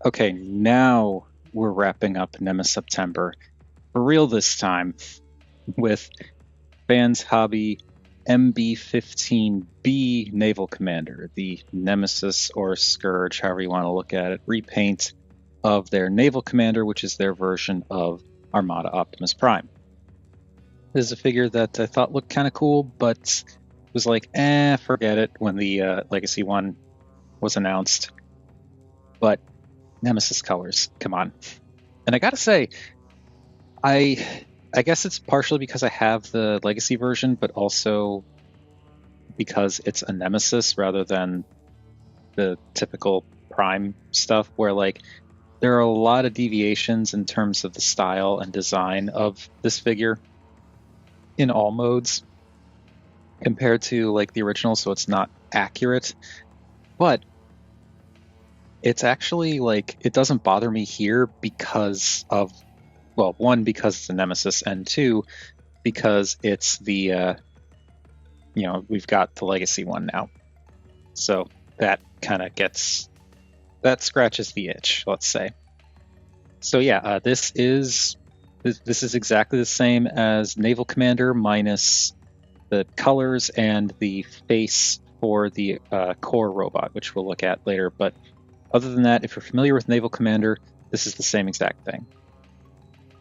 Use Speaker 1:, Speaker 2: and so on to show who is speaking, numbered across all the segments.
Speaker 1: Okay, now we're wrapping up NemeSeptember for real this time with Fans Hobby MB-15B Naval Commander, the Nemesis or Scourge, however you want to look at it, repaint of their Naval Commander, which is their version of Armada Optimus Prime. This is a figure that I thought looked kind of cool, but was like, forget it when the Legacy one was announced. But Nemesis colors, come on. And I gotta say, I guess it's partially because I have the Legacy version, but also because it's a Nemesis rather than the typical Prime stuff, where like there are a lot of deviations in terms of the style and design of this figure in all modes compared to like the original, so it's not accurate. But it's actually like, it doesn't bother me here because of, well, one, because it's a Nemesis, and two, because it's the, we've got the Legacy one now. So that kind of that scratches the itch, let's say. So yeah, this is exactly the same as Naval Commander minus the colors and the face for the core robot, which we'll look at later. But other than that, if you're familiar with Naval Commander, this is the same exact thing.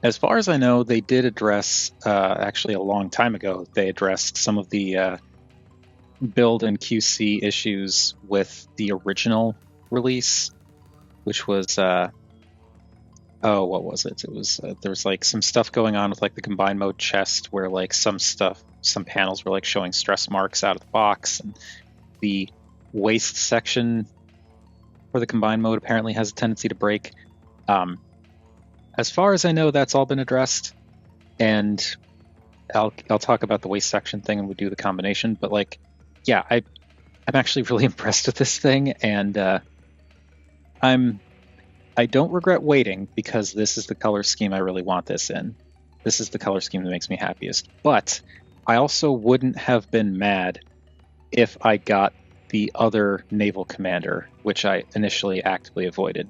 Speaker 1: As far as I know, they did address, actually a long time ago, they addressed some of the build and QC issues with the original release, which was, what was it? It was, there was like some stuff going on with like the combined mode chest where like some panels were like showing stress marks out of the box, and the waist section for the combined mode apparently has a tendency to break. As far as I know, that's all been addressed, and I'll talk about the waist section thing and we'll do the combination. But like, yeah, I'm actually really impressed with this thing, and I don't regret waiting, because this is the color scheme I really want this in. This is the color scheme that makes me happiest. But I also wouldn't have been mad if I got the other Naval Commander, which I initially actively avoided,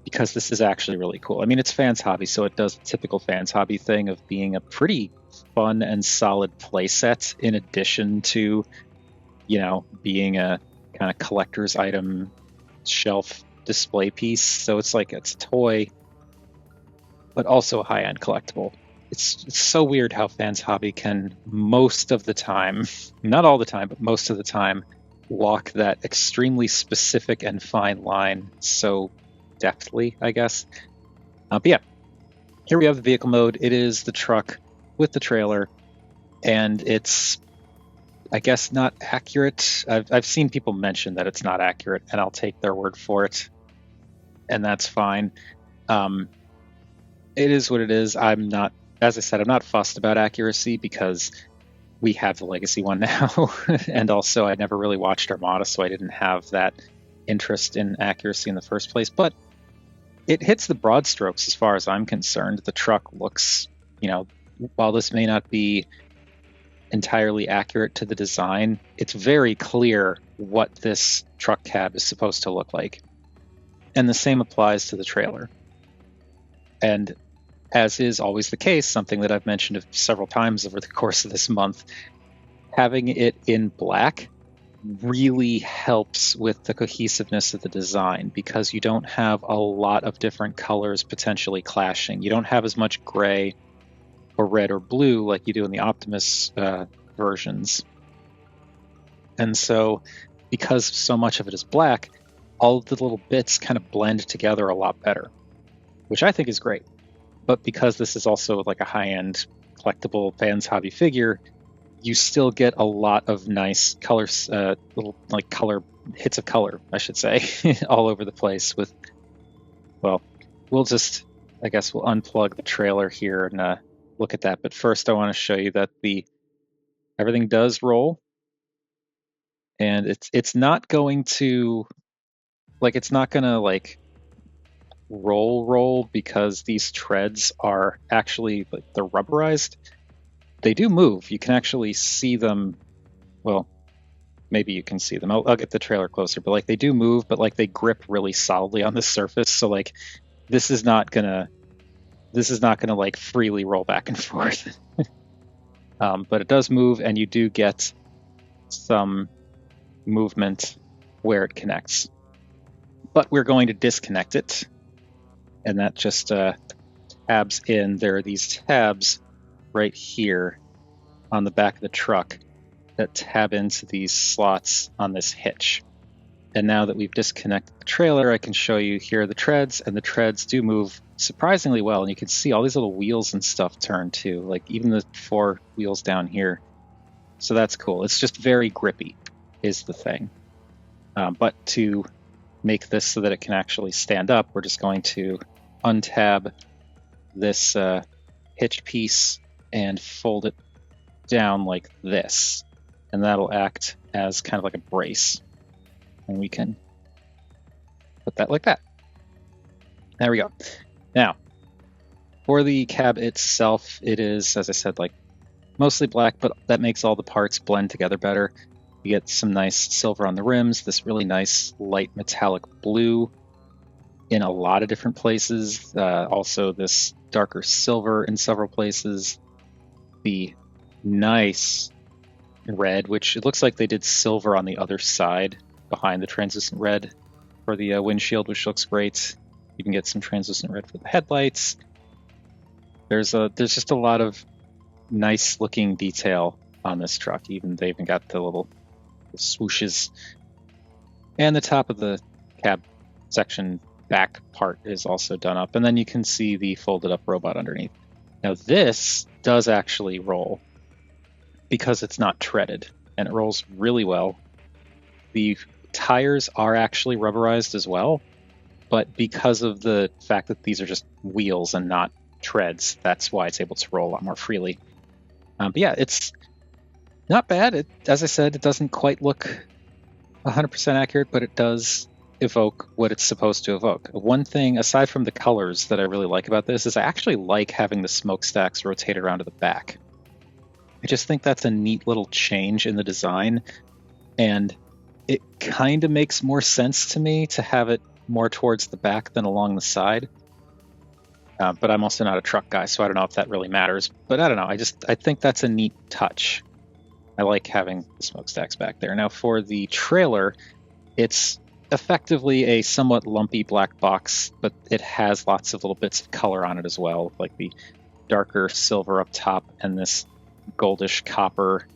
Speaker 1: because this is actually really cool. I mean, it's Fans Hobby, so it does the typical Fans Hobby thing of being a pretty fun and solid playset, in addition to, being a kind of collector's item shelf display piece. So it's like, it's a toy, but also a high-end collectible. It's so weird how Fans Hobby can, most of the time, not all the time, but most of the time, walk that extremely specific and fine line so deftly, I guess. But yeah, here we have the vehicle mode. It is the truck with the trailer, and it's, I guess, not accurate. I've seen people mention that it's not accurate, and I'll take their word for it, and that's fine. It is what it is. As I said, I'm not fussed about accuracy, because we have the Legacy one now, and also I never really watched Armada, so I didn't have that interest in accuracy in the first place. But it hits the broad strokes as far as I'm concerned. The truck looks, while this may not be entirely accurate to the design, it's very clear what this truck cab is supposed to look like. And the same applies to the trailer. And as is always the case, something that I've mentioned several times over the course of this month, having it in black really helps with the cohesiveness of the design, because you don't have a lot of different colors potentially clashing. You don't have as much gray or red or blue like you do in the Optimus versions. And so, because so much of it is black, all of the little bits kind of blend together a lot better, which I think is great. But because this is also like a high-end collectible Fans Hobby figure, you still get a lot of nice colors, little like hits of color, I should say, all over the place. Well, we'll unplug the trailer here and look at that. But first, I want to show you that everything does roll, and it's not going to roll, because these treads are actually, like, they're rubberized. They do move. You can actually see them. Well, maybe you can see them. I'll get the trailer closer, but like they do move, but like they grip really solidly on the surface. So like this is not gonna like freely roll back and forth. But it does move, and you do get some movement where it connects. But we're going to disconnect it, and that just tabs in. There are these tabs right here on the back of the truck that tab into these slots on this hitch. And now that we've disconnected the trailer, I can show you here are the treads, and the treads do move surprisingly well. And you can see all these little wheels and stuff turn too, like even the 4 wheels down here. So that's cool. It's just very grippy is the thing. But to make this so that it can actually stand up, we're just going to untab this hitch piece and fold it down like this. And that'll act as kind of like a brace. And we can put that like that. There we go. Now, for the cab itself, it is, as I said, like mostly black, but that makes all the parts blend together better. You get some nice silver on the rims, this really nice light metallic blue in a lot of different places. Also this darker silver in several places. The nice red, which it looks like they did silver on the other side behind the translucent red for the windshield, which looks great. You can get some translucent red for the headlights. There's just a lot of nice looking detail on this truck. They even got the little swooshes. And the top of the cab section back part is also done up. And then you can see the folded up robot underneath. Now this does actually roll because it's not treaded, and it rolls really well. The tires are actually rubberized as well, but because of the fact that these are just wheels and not treads, that's why it's able to roll a lot more freely. But yeah, it's not bad. As I said, it doesn't quite look 100% accurate, but it does evoke what it's supposed to evoke. One thing, aside from the colors, that I really like about this is I actually like having the smokestacks rotate around to the back. I just think that's a neat little change in the design, and it kind of makes more sense to me to have it more towards the back than along the side. But I'm also not a truck guy, so I don't know if that really matters. But I don't know, I think that's a neat touch. I like having the smokestacks back there. Now for the trailer, it's effectively a somewhat lumpy black box, but it has lots of little bits of color on it as well, like the darker silver up top and this goldish copper,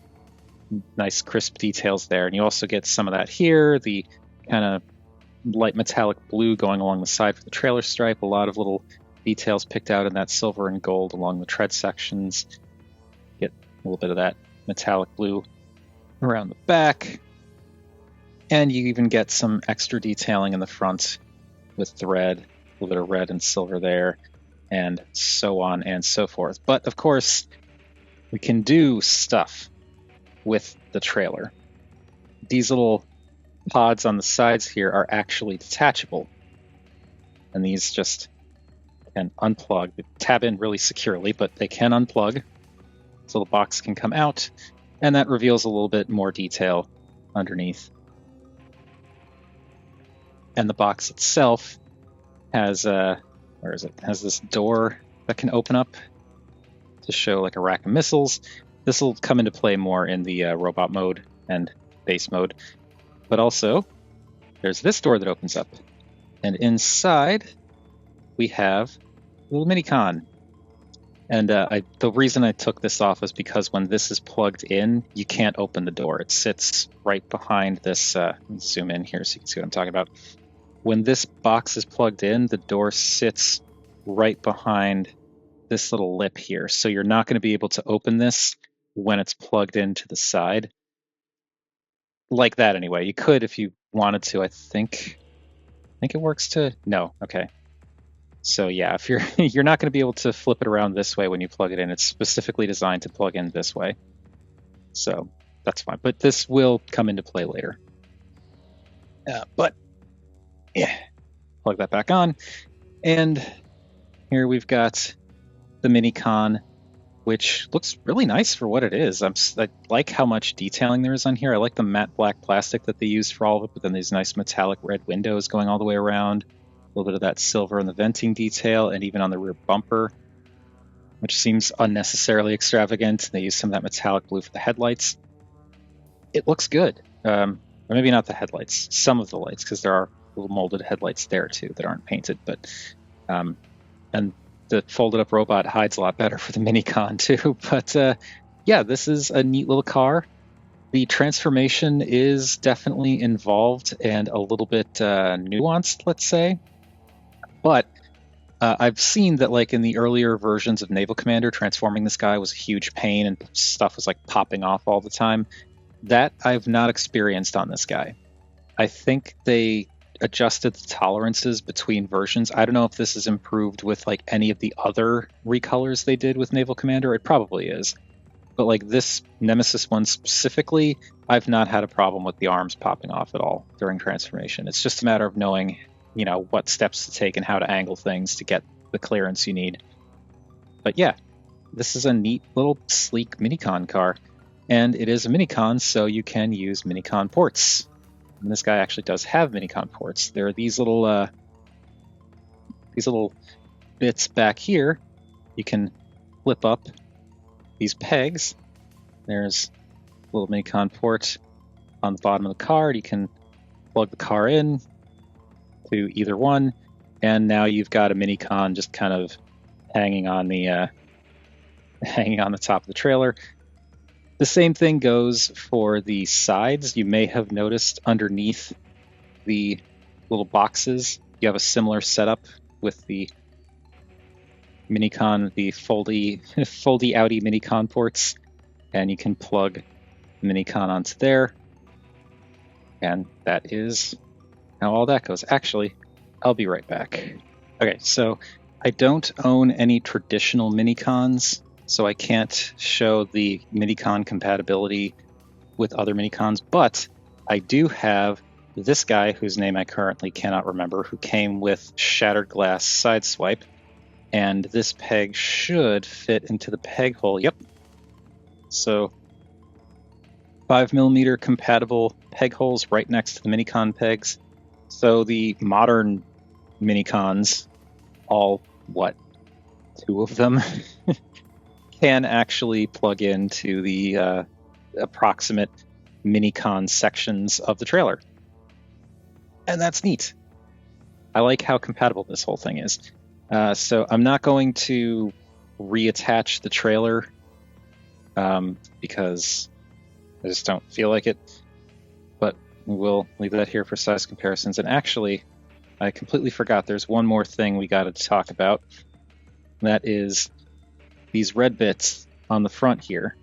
Speaker 1: nice crisp details there. And you also get some of that here, the kind of light metallic blue going along the side for the trailer stripe, a lot of little details picked out in that silver and gold along the tread sections. Get a little bit of that metallic blue around the back. And you even get some extra detailing in the front with the red, a little bit of red and silver there, and so on and so forth. But of course, we can do stuff with the trailer. These little pods on the sides here are actually detachable. And these just can unplug. They tab in really securely, but they can unplug. So the box can come out, and that reveals a little bit more detail underneath. And the box itself has has this door that can open up to show like a rack of missiles. This will come into play more in the robot mode and base mode. But also, there's this door that opens up. And inside, we have a little MiniCon. And the reason I took this off is because when this is plugged in, you can't open the door. It sits right behind this. Let me zoom in here so you can see what I'm talking about. When this box is plugged in, the door sits right behind this little lip here. So you're not going to be able to open this when it's plugged into the side. Like that anyway. You could if you wanted to, I think it works to... No, okay. So yeah, if you're not going to be able to flip it around this way when you plug it in. It's specifically designed to plug in this way. So that's fine. But this will come into play later. But yeah, plug that back on. And here we've got the MiniCon which looks really nice for what it is. I like how much detailing there is on here. I like the matte black plastic that they used for all of it, but then these nice metallic red windows going all the way around. A little bit of that silver in the venting detail, and even on the rear bumper, which seems unnecessarily extravagant. They use some of that metallic blue for the headlights. It looks good. Or maybe not the headlights, some of the lights, because there are little molded headlights there too that aren't painted. But and the folded up robot hides a lot better for the MiniCon too. But yeah, this is a neat little car. The transformation is definitely involved and a little bit nuanced, let's say. But I've seen that, like, in the earlier versions of Naval Commander, transforming this guy was a huge pain and stuff was like popping off all the time. That I've not experienced on this guy. I think they adjusted the tolerances between versions. I don't know if this is improved with like any of the other recolors they did with Naval Commander. It probably is. But like this Nemesis one specifically, I've not had a problem with the arms popping off at all during transformation. It's just a matter of knowing, you know, what steps to take and how to angle things to get the clearance you need. But yeah, this is a neat little sleek MiniCon car. And it is a MiniCon, so you can use MiniCon ports. And this guy actually does have MiniCon ports. There are these little bits back here. You can flip up these pegs. There's a little MiniCon port on the bottom of the card. You can plug the car in to either one, and now you've got a MiniCon just kind of hanging on the top of the trailer. The same thing goes for the sides. You may have noticed underneath the little boxes, you have a similar setup with the MiniCon, the foldy outy MiniCon ports, and you can plug the MiniCon onto there. And that is how all that goes. Actually, I'll be right back. Okay, so I don't own any traditional MiniCons, so I can't show the MiniCon compatibility with other MiniCons, but I do have this guy whose name I currently cannot remember, who came with shattered glass side swipe, and this peg should fit into the peg hole. Yep. So 5mm compatible peg holes right next to the MiniCon pegs. So the modern MiniCons, all, two of them, can actually plug into the approximate MiniCon sections of the trailer. And that's neat. I like how compatible this whole thing is. So I'm not going to reattach the trailer because I just don't feel like it. But we'll leave that here for size comparisons. And actually, I completely forgot there's one more thing we got to talk about. That is these red bits on the front here.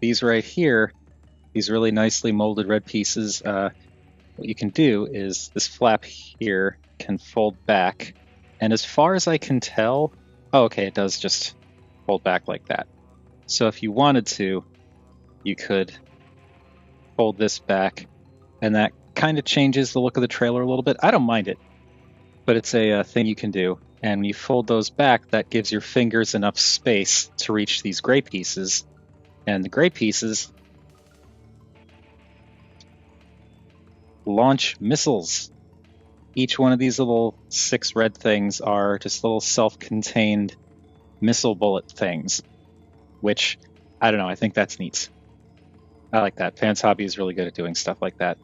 Speaker 1: These right here, these really nicely molded red pieces, what you can do is this flap here can fold back. And as far as I can tell, oh, okay, it does just fold back like that. So if you wanted to, you could fold this back, and that kind of changes the look of the trailer a little bit. I don't mind it, but it's a thing you can do. And when you fold those back, that gives your fingers enough space to reach these gray pieces. And the gray pieces launch missiles. Each one of these little 6 red things are just little self-contained missile bullet things, which, I don't know, I think that's neat. I like that. Fans Hobby is really good at doing stuff like that.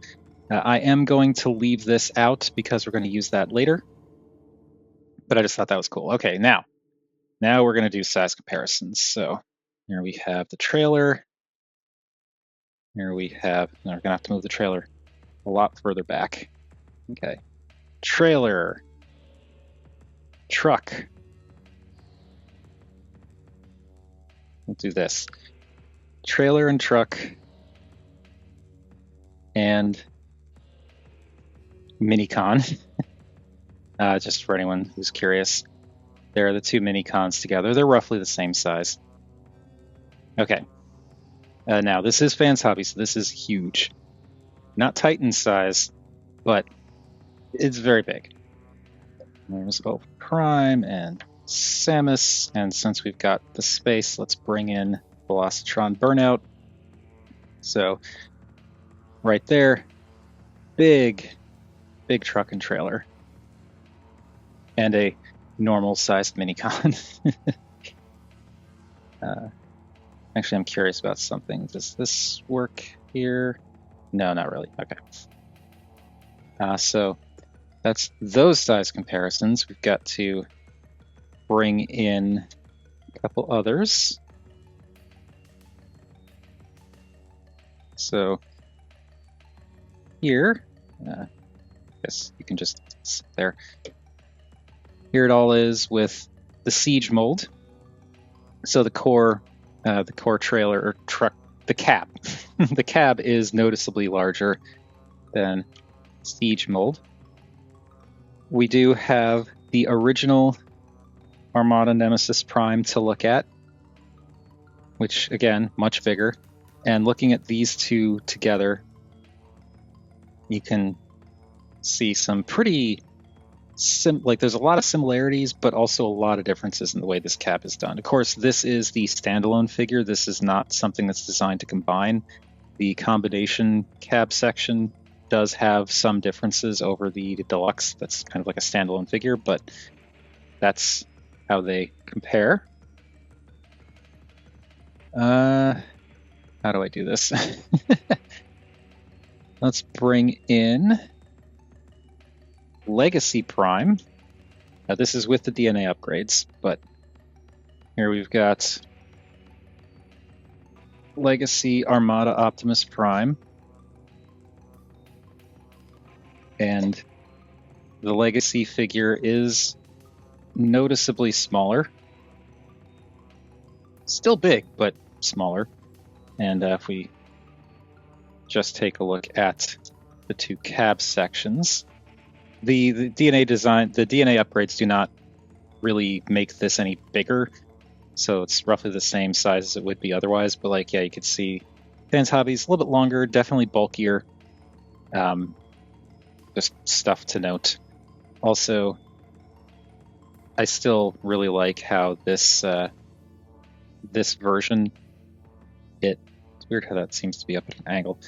Speaker 1: I am going to leave this out because we're going to use that later. But I just thought that was cool. Okay, now we're going to do size comparisons. So here we have the trailer. Here we have, now we're going to have to move the trailer a lot further back. Okay. Trailer. Truck. We'll do this. Trailer and truck. And MiniCon. Just for anyone who's curious. There are the 2 MiniCons together. They're roughly the same size. Okay. Now, this is Fans Hobby, so this is huge. Not Titan size, but it's very big. There's Optimus Prime and Samus, and since we've got the space, let's bring in Velocitron Burnout. So right there, big truck and trailer, and a normal-sized MiniCon. Actually, I'm curious about something. Does this work here? No, not really. Okay. So that's those size comparisons. We've got to bring in a couple others. So here, I guess you can just sit there. Here it all is with the siege mold. So the core trailer or truck, the cab, the cab is noticeably larger than siege mold. We do have the original Armada Nemesis Prime to look at, which again, much bigger. And looking at these two together, you can see some pretty there's a lot of similarities, but also a lot of differences in the way this cab is done. Of course, this is the standalone figure. This is not something that's designed to combine. The combination cab section does have some differences over the deluxe. That's kind of like a standalone figure, but that's how they compare. How do I do this? Let's bring in Legacy Prime. Now this is with the DNA upgrades, but here we've got Legacy Armada Optimus Prime. And the Legacy figure is noticeably smaller. Still big, but smaller. And if we just take a look at the two cab sections, the DNA design, the DNA upgrades do not really make this any bigger, so it's roughly the same size as it would be otherwise. But like, yeah, you could see Fans Hobbies a little bit longer, definitely bulkier. Just stuff to note. Also, I still really like how this this version, it's weird how that seems to be up at an angle,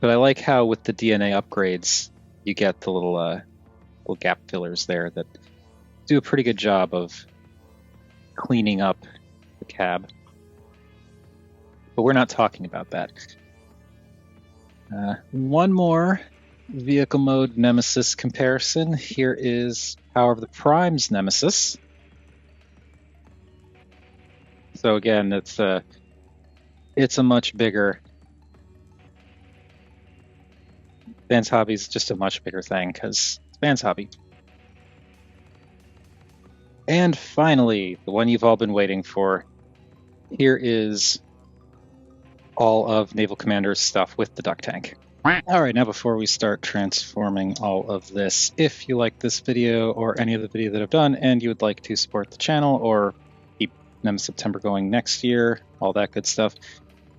Speaker 1: but I like how with the DNA upgrades you get the little gap fillers there that do a pretty good job of cleaning up the cab. But we're not talking about that. One more vehicle mode Nemesis comparison. Here is Power of the Prime's Nemesis. So again, it's a much bigger. Fans Hobby is just a much bigger thing because it's Fans Hobby. And finally, the one you've all been waiting for. Here is all of Naval Commander's stuff with the duck tank. Alright, now before we start transforming all of this, if you like this video or any other video that I've done and you would like to support the channel or keep NemeSeptember going next year, all that good stuff,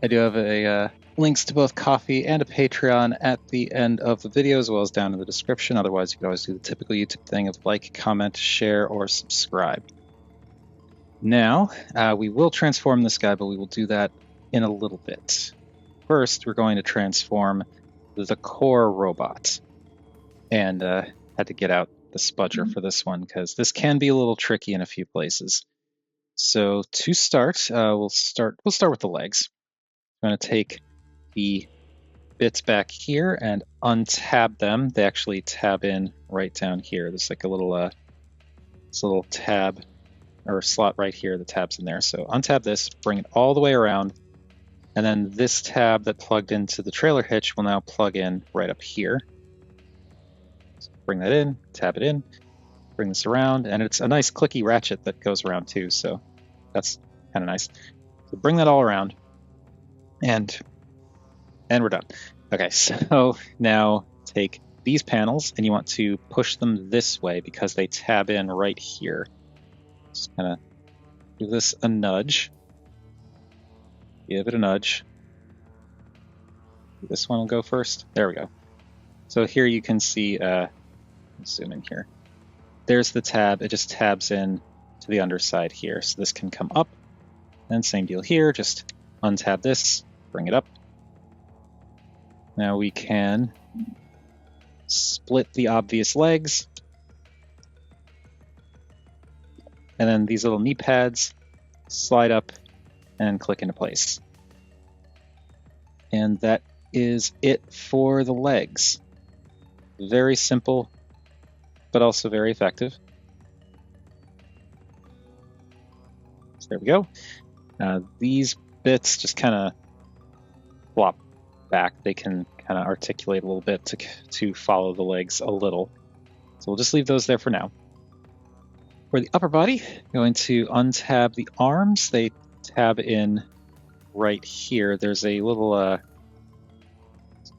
Speaker 1: I do have a links to both Ko-fi and a Patreon at the end of the video, as well as down in the description. Otherwise, you can always do the typical YouTube thing of like, comment, share, or subscribe. Now, we will transform this guy, but we will do that in a little bit. First, we're going to transform the core robot. And had to get out the spudger for this one, because this can be a little tricky in a few places. So to start, we'll start with the legs. I'm going to take the bits back here and untab them. They actually tab in right down here. There's like a little tab or slot right here. The tab's in there. So untab this, bring it all the way around, and then this tab that plugged into the trailer hitch will now plug in right up here. So bring that in, tab it in, bring this around, and it's a nice clicky ratchet that goes around too. So that's kind of nice. So bring that all around, and we're done. Okay, so now take these panels and you want to push them this way because they tab in right here. Just kind of give this a nudge. Give it a nudge. This one will go first. There we go. So here you can see, let's zoom in here. There's the tab. It just tabs in to the underside here. So this can come up, and same deal here, just untab this, bring it up. Now we can split the obvious legs, and then these little knee pads slide up and click into place. And that is it for the legs. Very simple, but also very effective. So there we go. These bits just kind of flop back. They can kind of articulate a little bit to follow the legs a little. So we'll just leave those there for now. For the upper body, going to untab the arms. They tab in right here. There's a little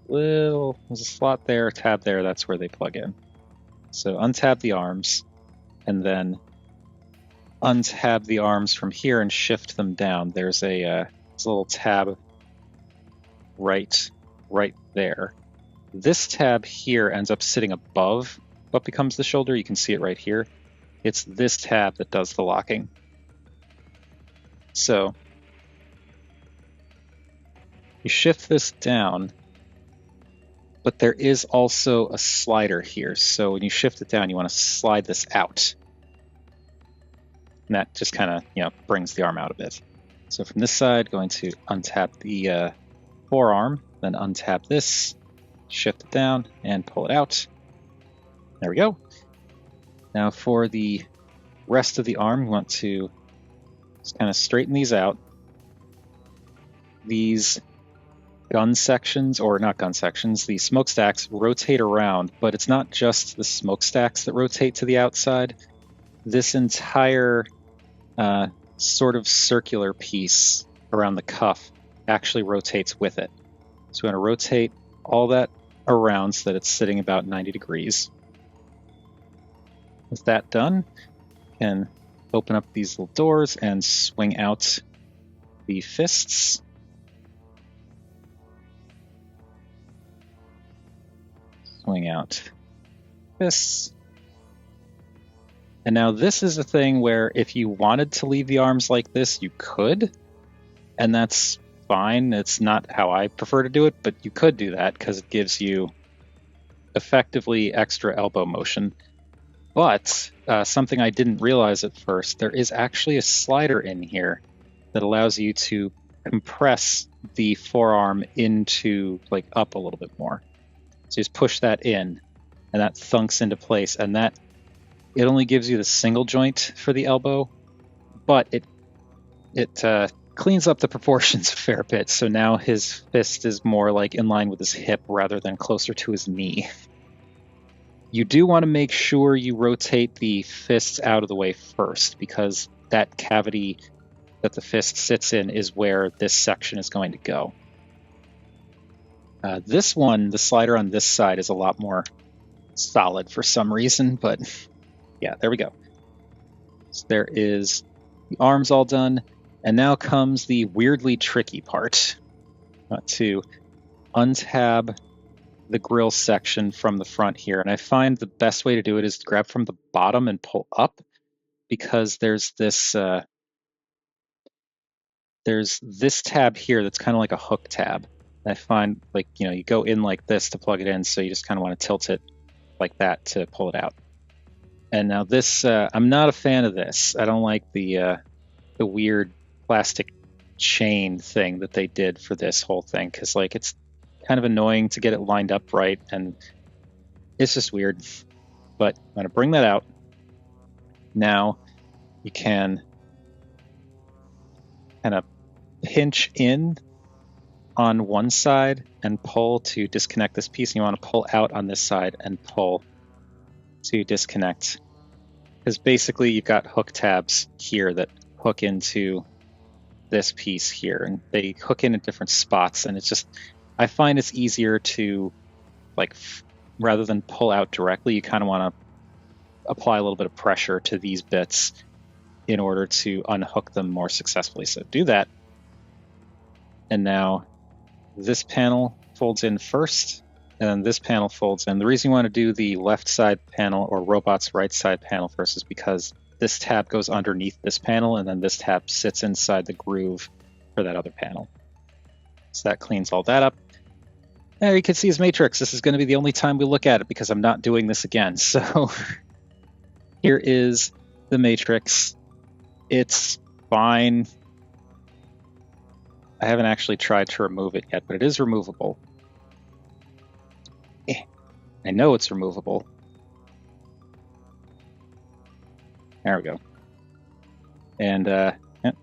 Speaker 1: there's a slot there, a tab there. That's where they plug in. So untab the arms, and then untab the arms from here and shift them down. There's a little tab right there. This tab here ends up sitting above what becomes the shoulder. You can see it right here. It's this tab that does the locking. So you shift this down, but there is also a slider here. So when you shift it down, you want to slide this out. And that just kind of, brings the arm out a bit. So from this side, going to untap the forearm, then untap this, shift it down, and pull it out. There we go. Now for the rest of the arm, we want to just kind of straighten these out. These gun sections, or not gun sections, the smokestacks rotate around, but it's not just the smokestacks that rotate to the outside. This entire sort of circular piece around the cuff actually rotates with it. So we want to rotate all that around so that it's sitting about 90 degrees. With that done, you can open up these little doors and swing out the fists. Swing out fists. And now this is a thing where if you wanted to leave the arms like this, you could. And that's fine. It's not how I prefer to do it, but you could do that because it gives you effectively extra elbow motion. But something I didn't realize at first, there is actually a slider in here that allows you to compress the forearm into, up a little bit more. So you just push that in, and that thunks into place, and that it only gives you the single joint for the elbow, but it cleans up the proportions a fair bit. So now his fist is more in line with his hip rather than closer to his knee. You do want to make sure you rotate the fists out of the way first, because that cavity that the fist sits in is where this section is going to go. This one, the slider on this side, is a lot more solid for some reason, but yeah, there we go. So there is the arms all done, and now comes the weirdly tricky part. To untab the grill section from the front here, and I find the best way to do it is to grab from the bottom and pull up, because there's this tab here that's kind of like a hook tab. I find you go in like this to plug it in, so you just kind of want to tilt it like that to pull it out. And now this, I'm not a fan of this. I don't like the weird plastic chain thing that they did for this whole thing, because it's kind of annoying to get it lined up right, and it's just weird. But I'm going to bring that out. Now you can kind of pinch in on one side and pull to disconnect this piece, and you want to pull out on this side and pull to disconnect, because basically you've got hook tabs here that hook into this piece here, and they hook in at different spots, and it's just, I find it's easier to rather than pull out directly, you kind of want to apply a little bit of pressure to these bits in order to unhook them more successfully. So do that, and now this panel folds in first, and then this panel folds in. The reason you want to do the left side panel or robot's right side panel first is because this tab goes underneath this panel, and then this tab sits inside the groove for that other panel. So that cleans all that up. There you can see his matrix. This is going to be the only time we look at it because I'm not doing this again. So here is the matrix. It's fine. I haven't actually tried to remove it yet, but it is removable. I know it's removable. There we go. And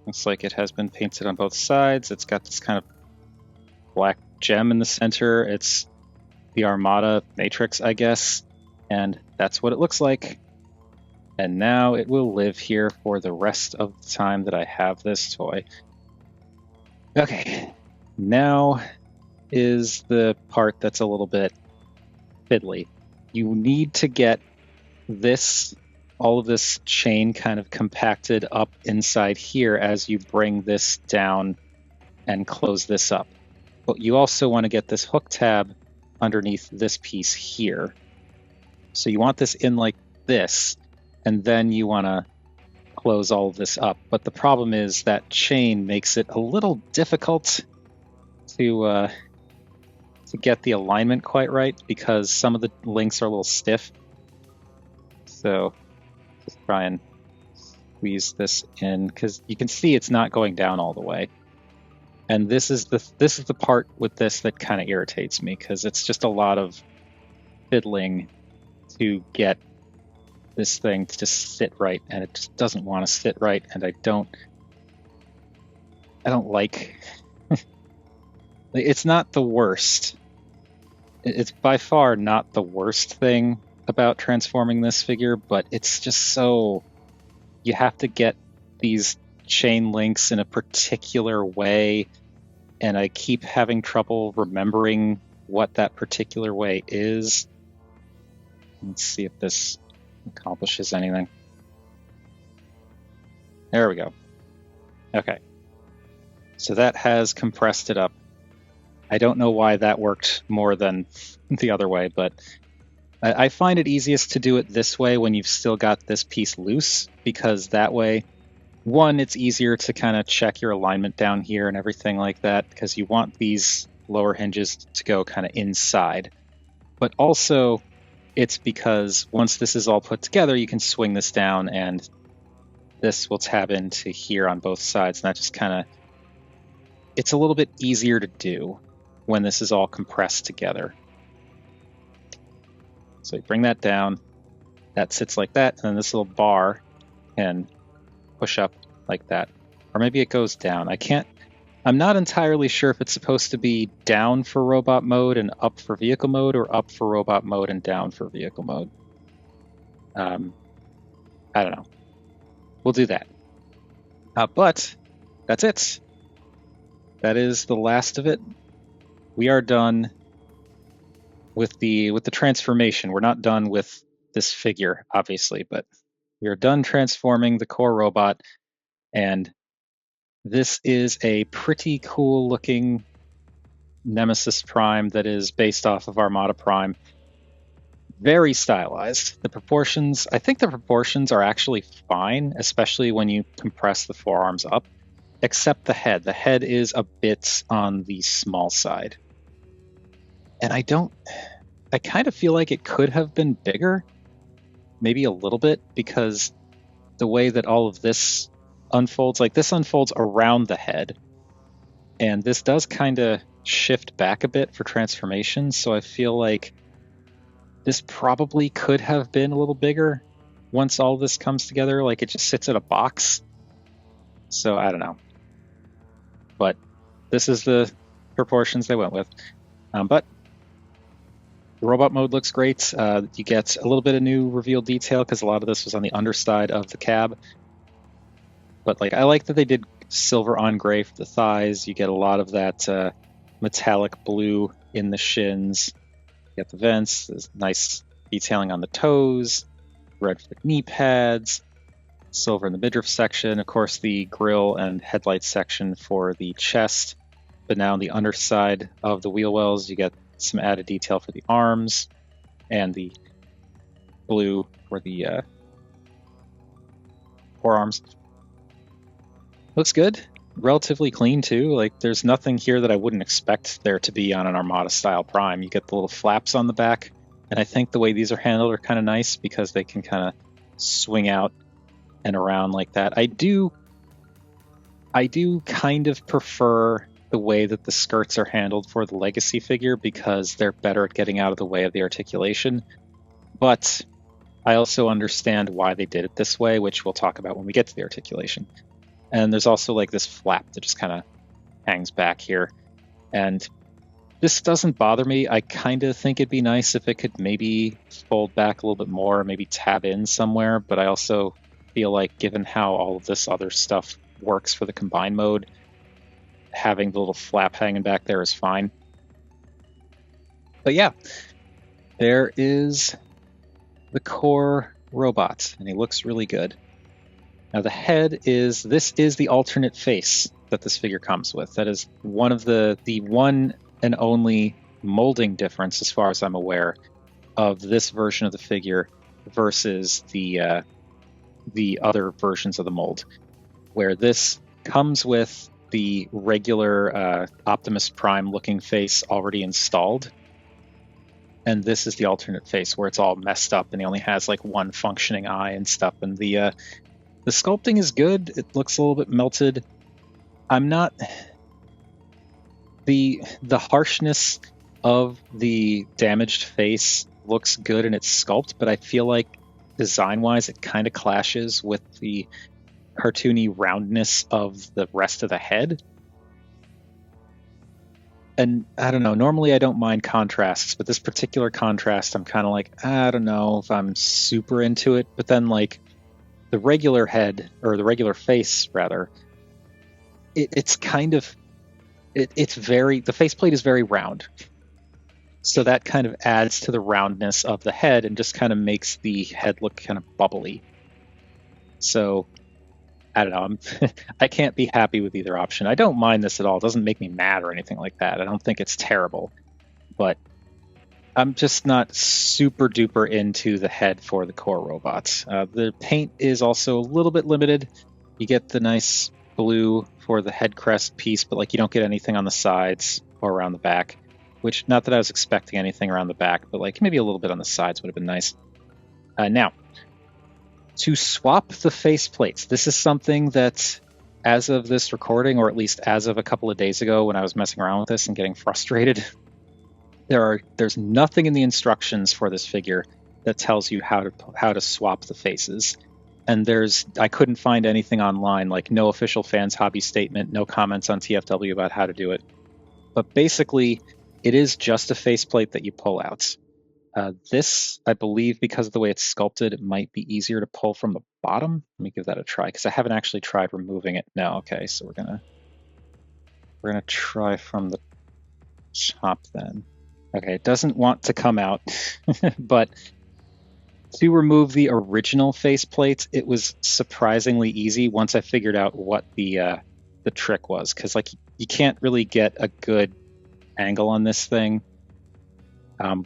Speaker 1: looks like it has been painted on both sides. It's got this kind of black gem in the center. It's the Armada matrix, I guess. And that's what it looks like. And now it will live here for the rest of the time that I have this toy. Okay, now is the part that's a little bit fiddly. You need to get this, all of this chain kind of compacted up inside here as you bring this down and close this up. But you also want to get this hook tab underneath this piece here. So you want this in like this, and then you want to close all of this up. But the problem is that chain makes it a little difficult to get the alignment quite right because some of the links are a little stiff. So just try and squeeze this in because you can see it's not going down all the way. And this is the part with this that kind of irritates me because it's just a lot of fiddling to get this thing to just sit right, and it just doesn't want to sit right, and I don't like it's not the worst. It's by far not the worst thing about transforming this figure, but it's just so you have to get these chain links in a particular way, and I keep having trouble remembering what that particular way is. Let's see if this accomplishes anything. There we go. Okay. So that has compressed it up. I don't know why that worked more than the other way, but I find it easiest to do it this way when you've still got this piece loose, because that way, one, it's easier to kind of check your alignment down here and everything like that, because you want these lower hinges to go kind of inside. But also, it's because once this is all put together, you can swing this down and this will tab into here on both sides. And that just kind of, it's a little bit easier to do when this is all compressed together. So you bring that down, that sits like that, and then this little bar can push up like that. Or maybe it goes down. I'm not entirely sure if it's supposed to be down for robot mode and up for vehicle mode, or up for robot mode and down for vehicle mode. I don't know. We'll do that. But that's it. That is the last of it. We are done with the transformation. We're not done with this figure, obviously, but we are done transforming the core robot, and this is a pretty cool looking Nemesis Prime that is based off of Armada Prime. Very stylized. The proportions, I think the proportions are actually fine, especially when you compress the forearms up, except the head. The head is a bit on the small side. And I kind of feel like it could have been bigger, maybe a little bit, because the way that all of this unfolds, like this unfolds around the head, and this does kind of shift back a bit for transformation, so I feel like this probably could have been a little bigger once all this comes together. Like it just sits in a box, so I don't know, but this is the proportions they went with. But the robot mode looks great. You get a little bit of new reveal detail because a lot of this was on the underside of the cab. But like I like that they did silver on gray for the thighs. You get a lot of that metallic blue in the shins. You got the vents. There's nice detailing on the toes. Red for the knee pads. Silver in the midriff section. Of course, the grille and headlight section for the chest. But now on the underside of the wheel wells, you get some added detail for the arms and the blue for the forearms. Looks good. Relatively clean too. Like there's nothing here that I wouldn't expect there to be on an Armada style Prime. You get the little flaps on the back, and I think the way these are handled are kind of nice because they can kind of swing out and around like that. I do kind of prefer the way that the skirts are handled for the Legacy figure because they're better at getting out of the way of the articulation. But I also understand why they did it this way, which we'll talk about when we get to the articulation. And there's also like this flap that just kind of hangs back here. And this doesn't bother me. I kind of think it'd be nice if it could maybe fold back a little bit more, maybe tab in somewhere. But I also feel like given how all of this other stuff works for the combined mode, having the little flap hanging back there is fine. But yeah, there is the core robot, and he looks really good. Now the head is the alternate face that this figure comes with. That is one of the one and only molding difference, as far as I'm aware, of this version of the figure versus the other versions of the mold, where this comes with the regular Optimus Prime looking face already installed, and this is the alternate face where it's all messed up and he only has like one functioning eye and stuff. And the sculpting is good. It looks a little bit melted. I'm not... The harshness of the damaged face looks good in its sculpt, but I feel like design-wise it kind of clashes with the cartoony roundness of the rest of the head. And I don't know, normally I don't mind contrasts, but this particular contrast I'm kind of like, I don't know if I'm super into it. But then like the regular head, or the regular face rather, it's kind of, it's very, the faceplate is very round. So that kind of adds to the roundness of the head and just kind of makes the head look kind of bubbly. So I don't know, I can't be happy with either option. I don't mind this at all. It doesn't make me mad or anything like that. I don't think it's terrible, but I'm just not super duper into the head for the core robots. The paint is also a little bit limited. You get the nice blue for the head crest piece, but like you don't get anything on the sides or around the back, which not that I was expecting anything around the back, but like maybe a little bit on the sides would have been nice. Now, to swap the face plates, this is something that as of this recording, or at least as of a couple of days ago when I was messing around with this and getting frustrated, there's nothing in the instructions for this figure that tells you how to swap the faces. And I couldn't find anything online, like no official fans hobby statement, no comments on TFW about how to do it. But basically, it is just a faceplate that you pull out. This, I believe, because of the way it's sculpted, it might be easier to pull from the bottom. Let me give that a try, because I haven't actually tried removing it. No, okay, so we're gonna try from the top then. Okay, it doesn't want to come out, but to remove the original faceplate, it was surprisingly easy once I figured out what the trick was, because like you can't really get a good angle on this thing.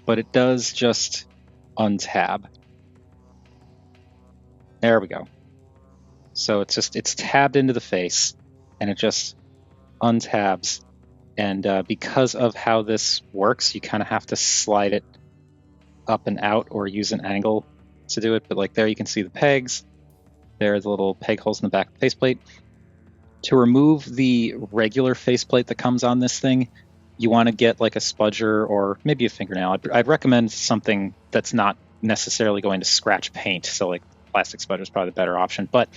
Speaker 1: But it does just untab. There we go. So it's tabbed into the face, and it just untabs. And because of how this works, you kind of have to slide it up and out or use an angle to do it. But like there you can see the pegs. There are the little peg holes in the back of the faceplate. To remove the regular faceplate that comes on this thing, you want to get like a spudger or maybe a fingernail. I'd recommend something that's not necessarily going to scratch paint. So like plastic spudger is probably the better option. But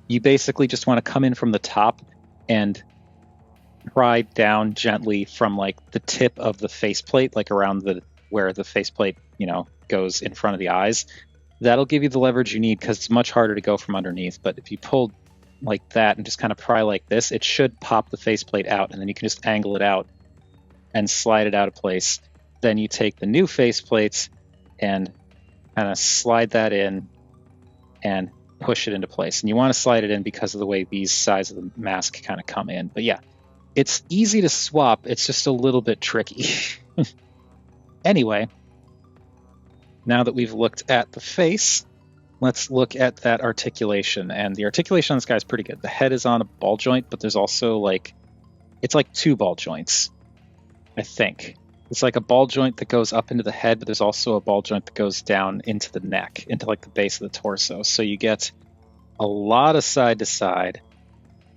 Speaker 1: you basically just want to come in from the top and pry down gently from like the tip of the faceplate, like around where the faceplate, goes in front of the eyes. That'll give you the leverage you need because it's much harder to go from underneath. But if you pull like that and just kind of pry like this, it should pop the faceplate out, and then you can just angle it out and slide it out of place. Then you take the new faceplates and kind of slide that in and push it into place. And you want to slide it in because of the way these sides of the mask kind of come in. But yeah, it's easy to swap. It's just a little bit tricky. Anyway, now that we've looked at the face, let's look at that articulation. And the articulation on this guy is pretty good. The head is on a ball joint, but there's also like, it's like 2 ball joints, I think. It's like a ball joint that goes up into the head, but there's also a ball joint that goes down into the neck, into like the base of the torso. So you get a lot of side to side,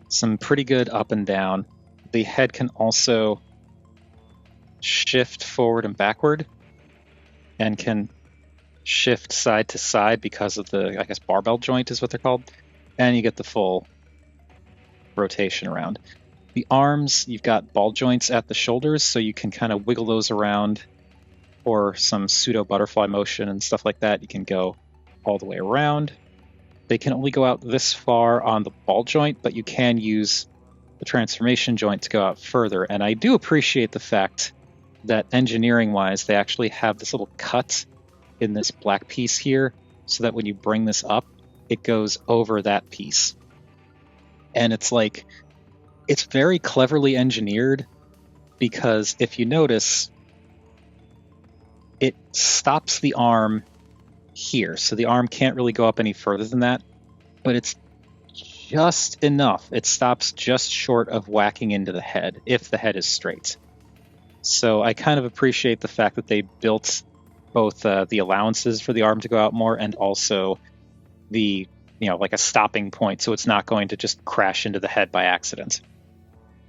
Speaker 1: some pretty good up and down. The head can also shift forward and backward and can shift side to side because of the, I guess, barbell joint is what they're called. And you get the full rotation around. The arms, you've got ball joints at the shoulders, so you can kind of wiggle those around for some pseudo butterfly motion and stuff like that. You can go all the way around. They can only go out this far on the ball joint, but you can use the transformation joint to go out further. And I do appreciate the fact that engineering-wise, they actually have this little cut in this black piece here, so that when you bring this up, it goes over that piece. And it's like, it's very cleverly engineered, because if you notice, it stops the arm here. So the arm can't really go up any further than that, but it's just enough. It stops just short of whacking into the head, if the head is straight. So I kind of appreciate the fact that they built both the allowances for the arm to go out more, and also the, like a stopping point, so it's not going to just crash into the head by accident.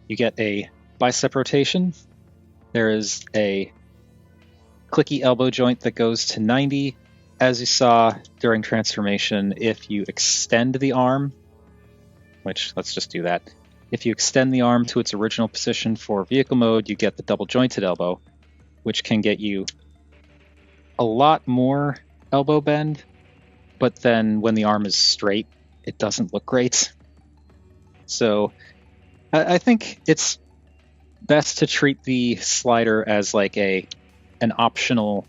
Speaker 1: You get a bicep rotation. There is a clicky elbow joint that goes to 90. As you saw during transformation, if you extend the arm, which let's just do that. If you extend the arm to its original position for vehicle mode, you get the double jointed elbow, which can get you a lot more elbow bend, but then when the arm is straight, it doesn't look great. So I think it's best to treat the slider as like an optional,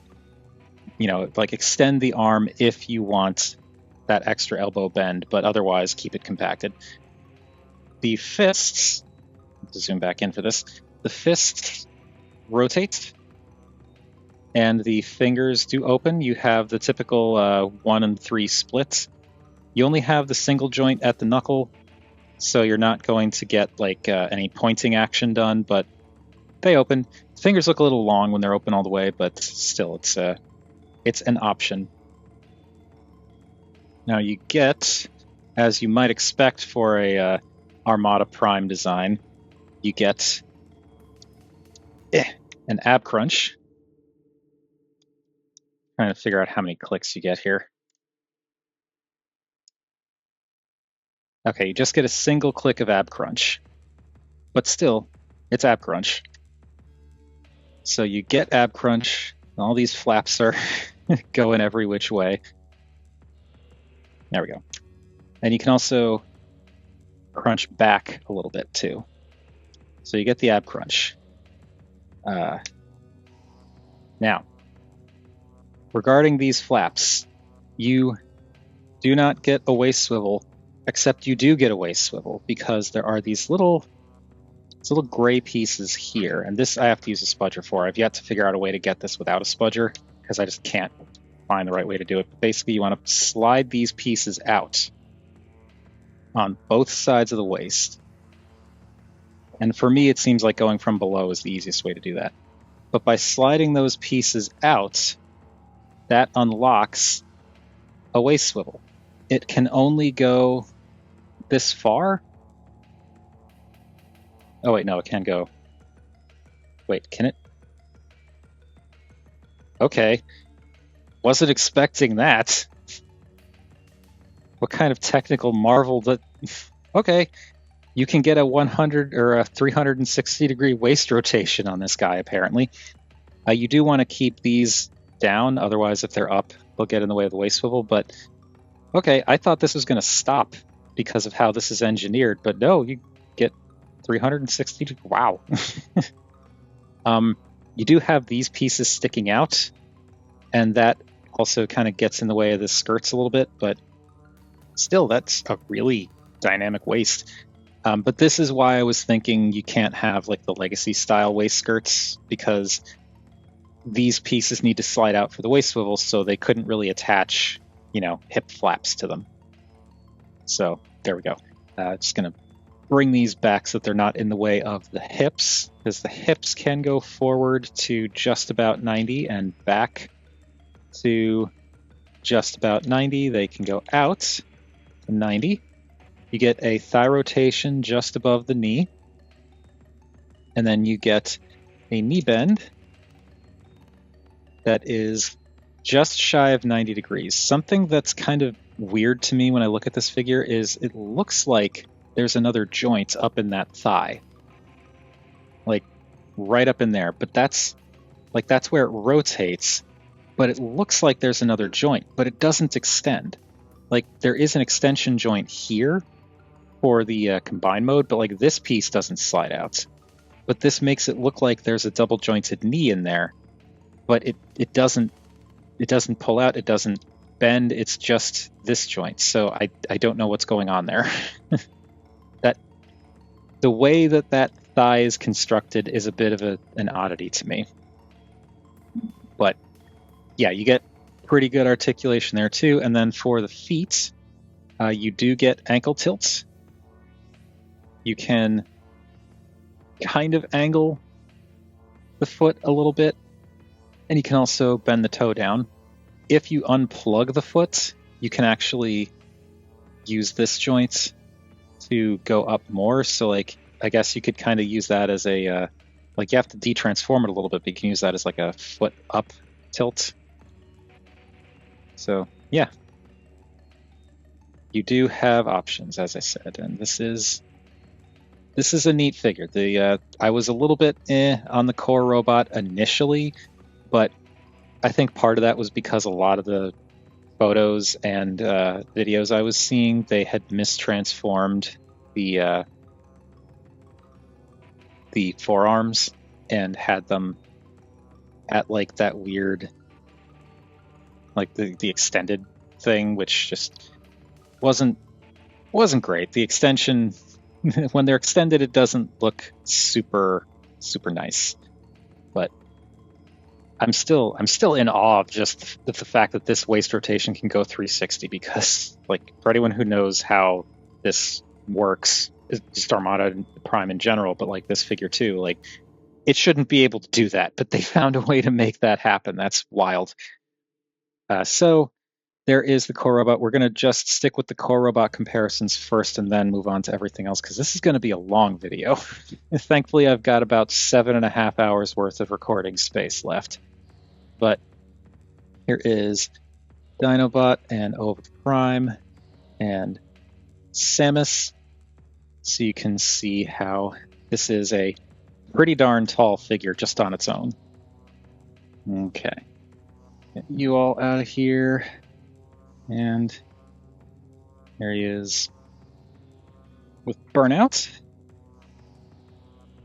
Speaker 1: like extend the arm if you want that extra elbow bend, but otherwise keep it compacted. The fists, to zoom back in for this, the fists rotate and the fingers do open. You have the typical 1 and 3 splits. You only have the single joint at the knuckle, so you're not going to get like any pointing action done, but they open. Fingers look a little long when they're open all the way, but still, it's an option. Now you get, as you might expect for a Armada Prime design, you get an ab crunch. Trying to figure out how many clicks you get here. Okay, you just get a single click of ab crunch, but still, it's ab crunch. So you get ab crunch, all these flaps are going every which way. There we go. And you can also crunch back a little bit too. So you get the ab crunch. Now, regarding these flaps, you do not get a waist swivel, except you do get a waist swivel because there are these little gray pieces here, and this I have to use a spudger for. I've yet to figure out a way to get this without a spudger because I just can't find the right way to do it. But basically, you want to slide these pieces out on both sides of the waist. And for me, it seems like going from below is the easiest way to do that. But by sliding those pieces out, that unlocks a waist swivel. It can only go this far. Oh wait, no, it can go. Wait, can it? Okay. Wasn't expecting that. What kind of technical marvel that... Okay. You can get a 100 or a 360 degree waist rotation on this guy, apparently. You do want to keep these down, otherwise if they're up, they'll get in the way of the waist swivel, but okay, I thought this was going to stop because of how this is engineered, but no, you get 360, wow. You do have these pieces sticking out, and that also kind of gets in the way of the skirts a little bit, but still, that's a really dynamic waist. But this is why I was thinking you can't have like the legacy style waist skirts, because these pieces need to slide out for the waist swivel, so they couldn't really attach, hip flaps to them. So there we go. Just going to bring these back so that they're not in the way of the hips, because the hips can go forward to just about 90 and back to just about 90. They can go out to 90. You get a thigh rotation just above the knee. And then you get a knee bend that is just shy of 90 degrees. Something that's kind of weird to me when I look at this figure is it looks like there's another joint up in that thigh. Like right up in there. But that's where it rotates. But it looks like there's another joint, but it doesn't extend. Like there is an extension joint here for the combined mode, but like this piece doesn't slide out. But this makes it look like there's a double jointed knee in there, but it doesn't pull out, it doesn't bend, it's just this joint. So I don't know what's going on there. That the way that thigh is constructed is a bit of an oddity to me. But yeah, you get pretty good articulation there too. And then for the feet, you do get ankle tilts. You can kind of angle the foot a little bit, and you can also bend the toe down. If you unplug the foot, you can actually use this joint to go up more. So like, I guess you could kind of use that as a, like you have to detransform it a little bit, but you can use that as like a foot up tilt. So yeah, you do have options, as I said, and this is a neat figure. I was a little bit on the core robot initially, but I think part of that was because a lot of the photos and videos I was seeing, they had mistransformed the forearms and had them at like that weird, like the extended thing, which just wasn't great. The extension, when they're extended, it doesn't look super nice. But I'm still in awe of just the fact that this waist rotation can go 360, because like for anyone who knows how this works, just Armada Prime in general, but like this figure too, like it shouldn't be able to do that, but they found a way to make that happen. That's wild. So there is the core robot. We're going to just stick with the core robot comparisons first and then move on to everything else, because this is going to be a long video. Thankfully, I've got about 7.5 hours worth of recording space left. But here is Dinobot and Ova Prime and Samus. So you can see how this is a pretty darn tall figure just on its own. Okay. Get you all out of here. And there he is with Burnout.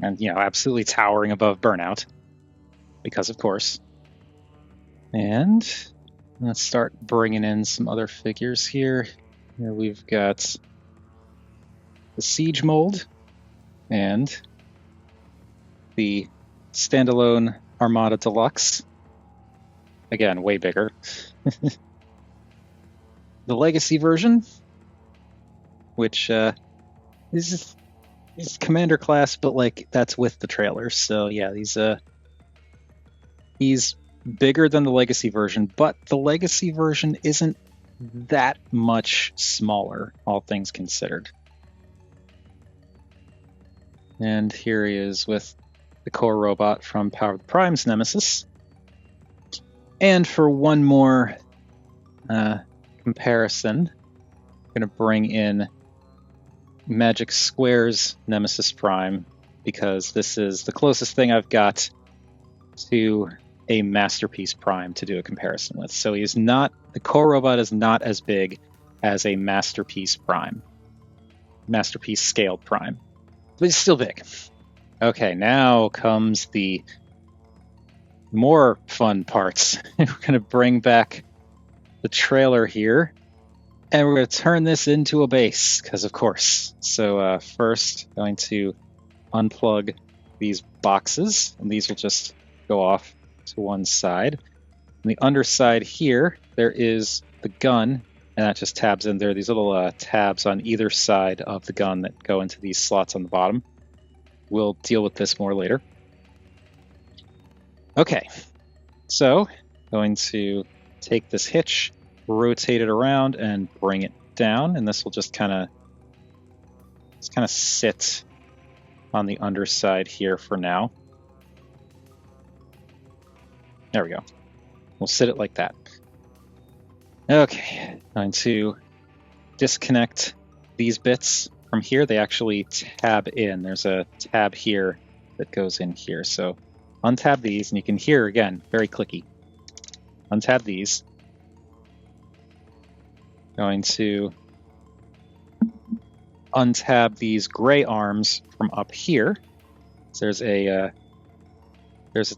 Speaker 1: And, absolutely towering above Burnout. Because, of course. And let's start bringing in some other figures here. Here we've got the Siege mold and the standalone Armada Deluxe. Again, way bigger. The Legacy version, which is Commander class, but like that's with the trailer. So yeah, he's bigger than the Legacy version, but the Legacy version isn't that much smaller, all things considered. And here he is with the core robot from Power of the Prime's Nemesis. And for one more comparison, I'm going to bring in Magic Square's Nemesis Prime, because this is the closest thing I've got to a Masterpiece Prime to do a comparison with. So the core robot is not as big as a Masterpiece Prime. Masterpiece scaled Prime. But it's still big. Okay, now comes the more fun parts. We're going to bring back the trailer here, and we're going to turn this into a base, because of course. So first, going to unplug these boxes, and these will just go off to one side. On the underside here, there is the gun, and that just tabs in there. These little tabs on either side of the gun that go into these slots on the bottom. We'll deal with this more later. Okay, so going to take this hitch, rotate it around, and bring it down, and this will just kind of sit on the underside here for now. There we go. We'll sit it like that. Okay, going to disconnect these bits from here. They actually tab in. There's a tab here that goes in here. So untab these, and you can hear, again, very clicky. Untab these. Going to untab these gray arms from up here. So there's a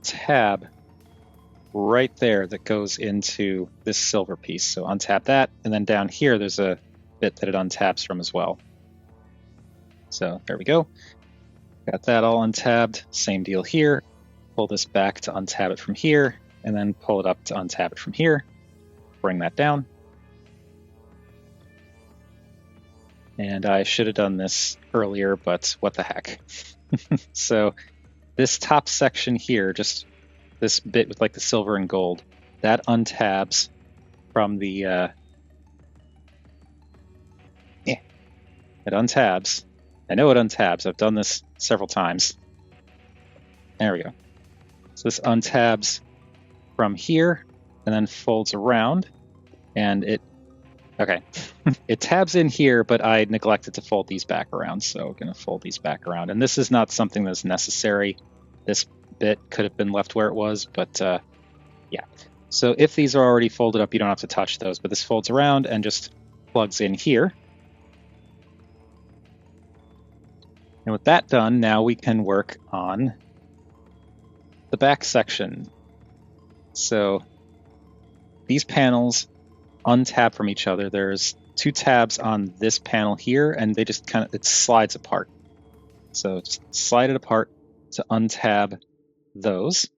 Speaker 1: tab right there that goes into this silver piece. So untap that, and then down here there's a bit that it untabs from as well. So there we go. Got that all untabbed. Same deal here. Pull this back to untab it from here, and then pull it up to untab it from here. Bring that down. And I should have done this earlier, but what the heck. So this top section here, just this bit with like the silver and gold, that untabs from the it untabs. I know it untabs. I've done this several times. There we go. So this untabs from here and then folds around, and it it tabs in here, but I neglected to fold these back around, so I'm going to fold these back around. And this is not something that's necessary. This bit could have been left where it was, but yeah. So if these are already folded up, you don't have to touch those, but this folds around and just plugs in here. And with that done, now we can work on the back section. So these panels untab from each other. There's two tabs on this panel here, and they just it slides apart. So just slide it apart to untab those.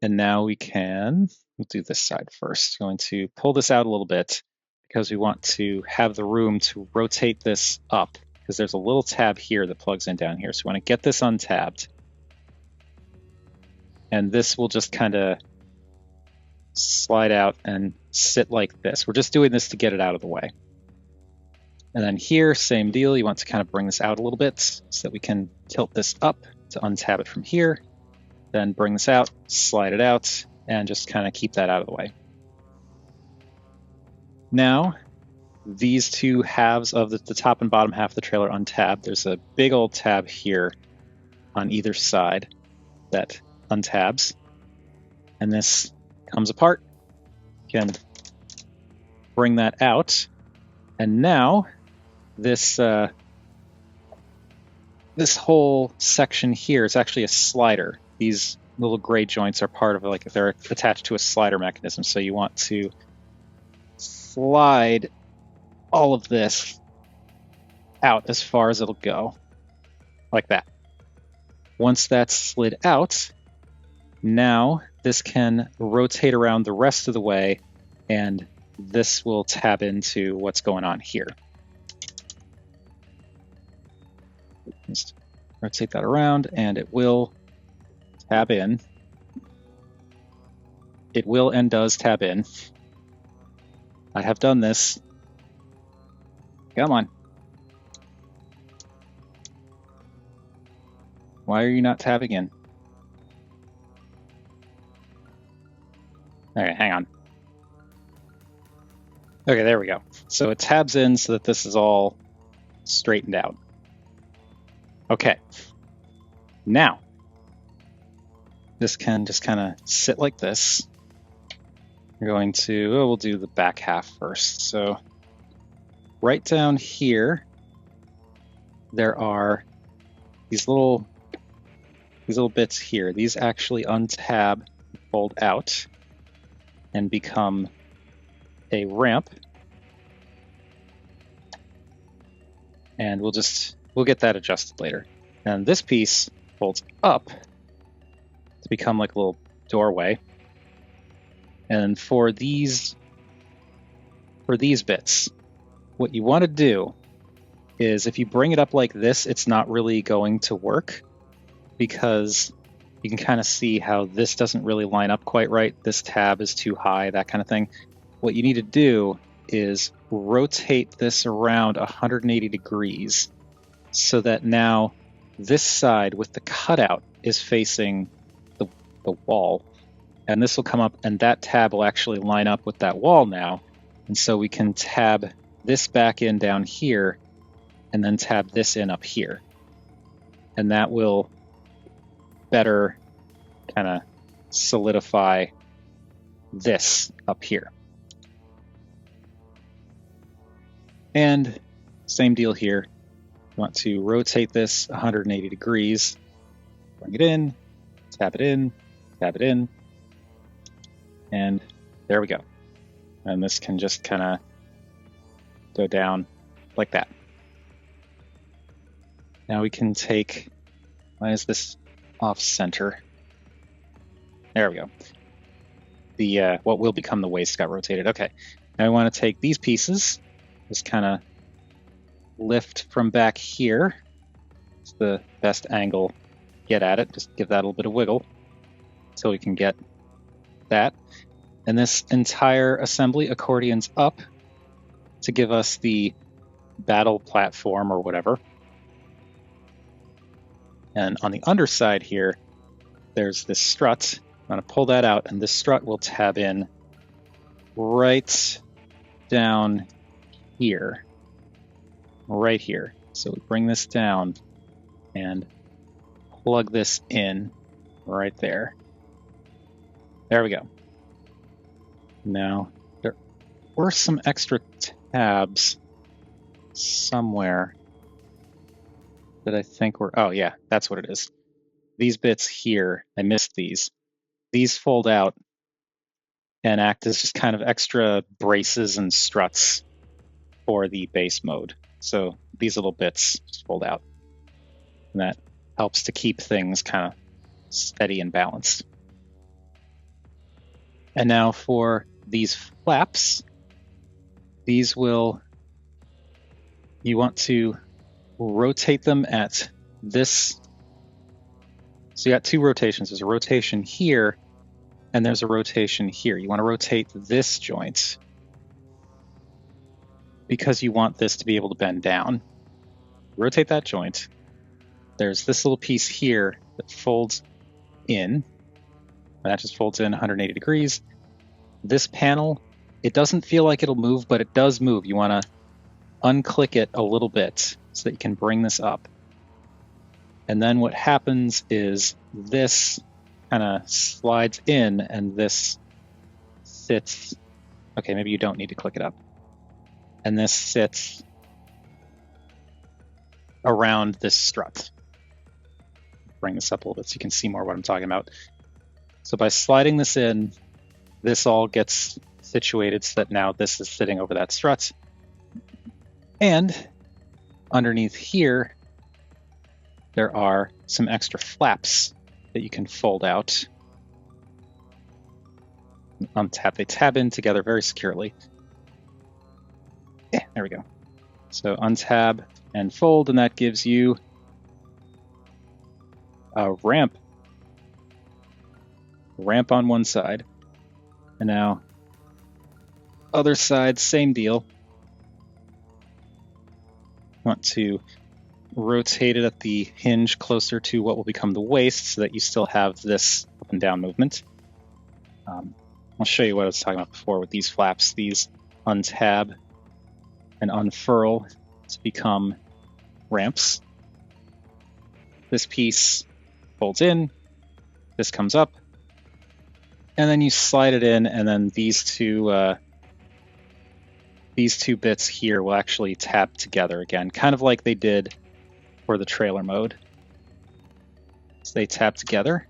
Speaker 1: And now we'll do this side first. Going to pull this out a little bit because we want to have the room to rotate this up, because there's a little tab here that plugs in down here. So we want to get this untabbed. And this will just kind of slide out and sit like this. We're just doing this to get it out of the way. And then here, same deal. You want to kind of bring this out a little bit so that we can tilt this up to untab it from here. Then bring this out, slide it out, and just kind of keep that out of the way. Now, these two halves of the top and bottom half of the trailer untabbed. There's a big old tab here on either side that untabs. And this comes apart. You can bring that out. And now, this whole section here is actually a slider. These little gray joints are part of it, they're attached to a slider mechanism. So you want to slide all of this out as far as it'll go, like that. Once that's slid out, now this can rotate around the rest of the way, and this will tab into what's going on here. Just rotate that around, and it will tab in. It will and does tab in. I have done this. Come on. Why are you not tabbing in? Okay, hang on. Okay, there we go. So it tabs in so that this is all straightened out. Okay. Now, this can just kind of sit like this. We're going to, we'll do the back half first. So right down here, there are these little bits here. These actually untab, fold out, and become a ramp. And we'll get that adjusted later. And this piece folds up to become like a little doorway. And for these for these bits, what you want to do is if you bring it up like this, it's not really going to work because you can kind of see how this doesn't really line up quite right. This tab is too high, that kind of thing. What you need to do is rotate this around 180 degrees so that now this side with the cutout is facing the wall. And this will come up and that tab will actually line up with that wall now. And so we can tab this back in down here and then tab this in up here. And that will better kind of solidify this up here. And same deal here. You want to rotate this 180 degrees, bring it in, tab it in, tab it in, and there we go. And this can just kind of go down like that. Now we can take, why is this off center? There we go. The what will become the waist got rotated. Okay, now we want to take these pieces, just kind of lift from back here. It's the best angle to get at it. Just give that a little bit of wiggle until we can get that. And this entire assembly accordions up to give us the battle platform or whatever. And on the underside here, there's this strut. I'm going to pull that out, and this strut will tab in right down here. Right here. So we bring this down and plug this in right there. There we go. Now, there were some extra tabs somewhere that I think were, oh yeah, that's what it is. These bits here, I missed these. These fold out and act as just kind of extra braces and struts for the base mode. So these little bits just fold out. And that helps to keep things kind of steady and balanced. And now for these flaps, these will, you want to rotate them at this. So you got two rotations. There's a rotation here, and there's a rotation here. You want to rotate this joint because you want this to be able to bend down. Rotate that joint. There's this little piece here that folds in. And that just folds in 180 degrees. This panel, it doesn't feel like it'll move, but it does move. You want to unclick it a little bit so that you can bring this up. And then what happens is this kind of slides in and this sits. Okay, maybe you don't need to click it up. And this sits around this strut. Bring this up a little bit so you can see more what I'm talking about. So by sliding this in, this all gets situated so that now this is sitting over that strut. And underneath here, there are some extra flaps that you can fold out. Untap. They tab in together very securely. Yeah, there we go. So untab and fold, and that gives you a ramp. Ramp on one side. And now, other side, same deal. Want to rotate it at the hinge closer to what will become the waist so that you still have this up and down movement. I'll show you what I was talking about before with these flaps. These untab and unfurl to become ramps. This piece folds in, this comes up, and then you slide it in, and then these two bits here will actually tab together again, kind of like they did for the trailer mode. So they tab together.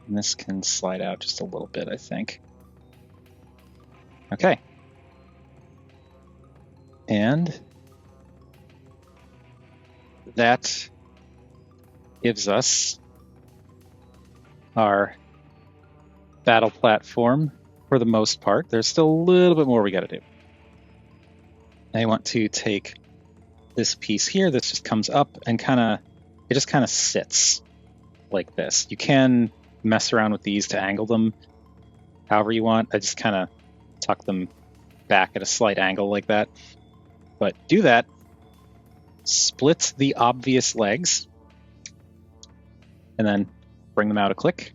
Speaker 1: And this can slide out just a little bit, I think. Okay. And that gives us our battle platform for the most part. There's still a little bit more we got to do. I want to take this piece here that just comes up and it just kind of sits like this. You can mess around with these to angle them however you want. I just kind of tuck them back at a slight angle like that. But do that. Split the obvious legs. And then bring them out a click.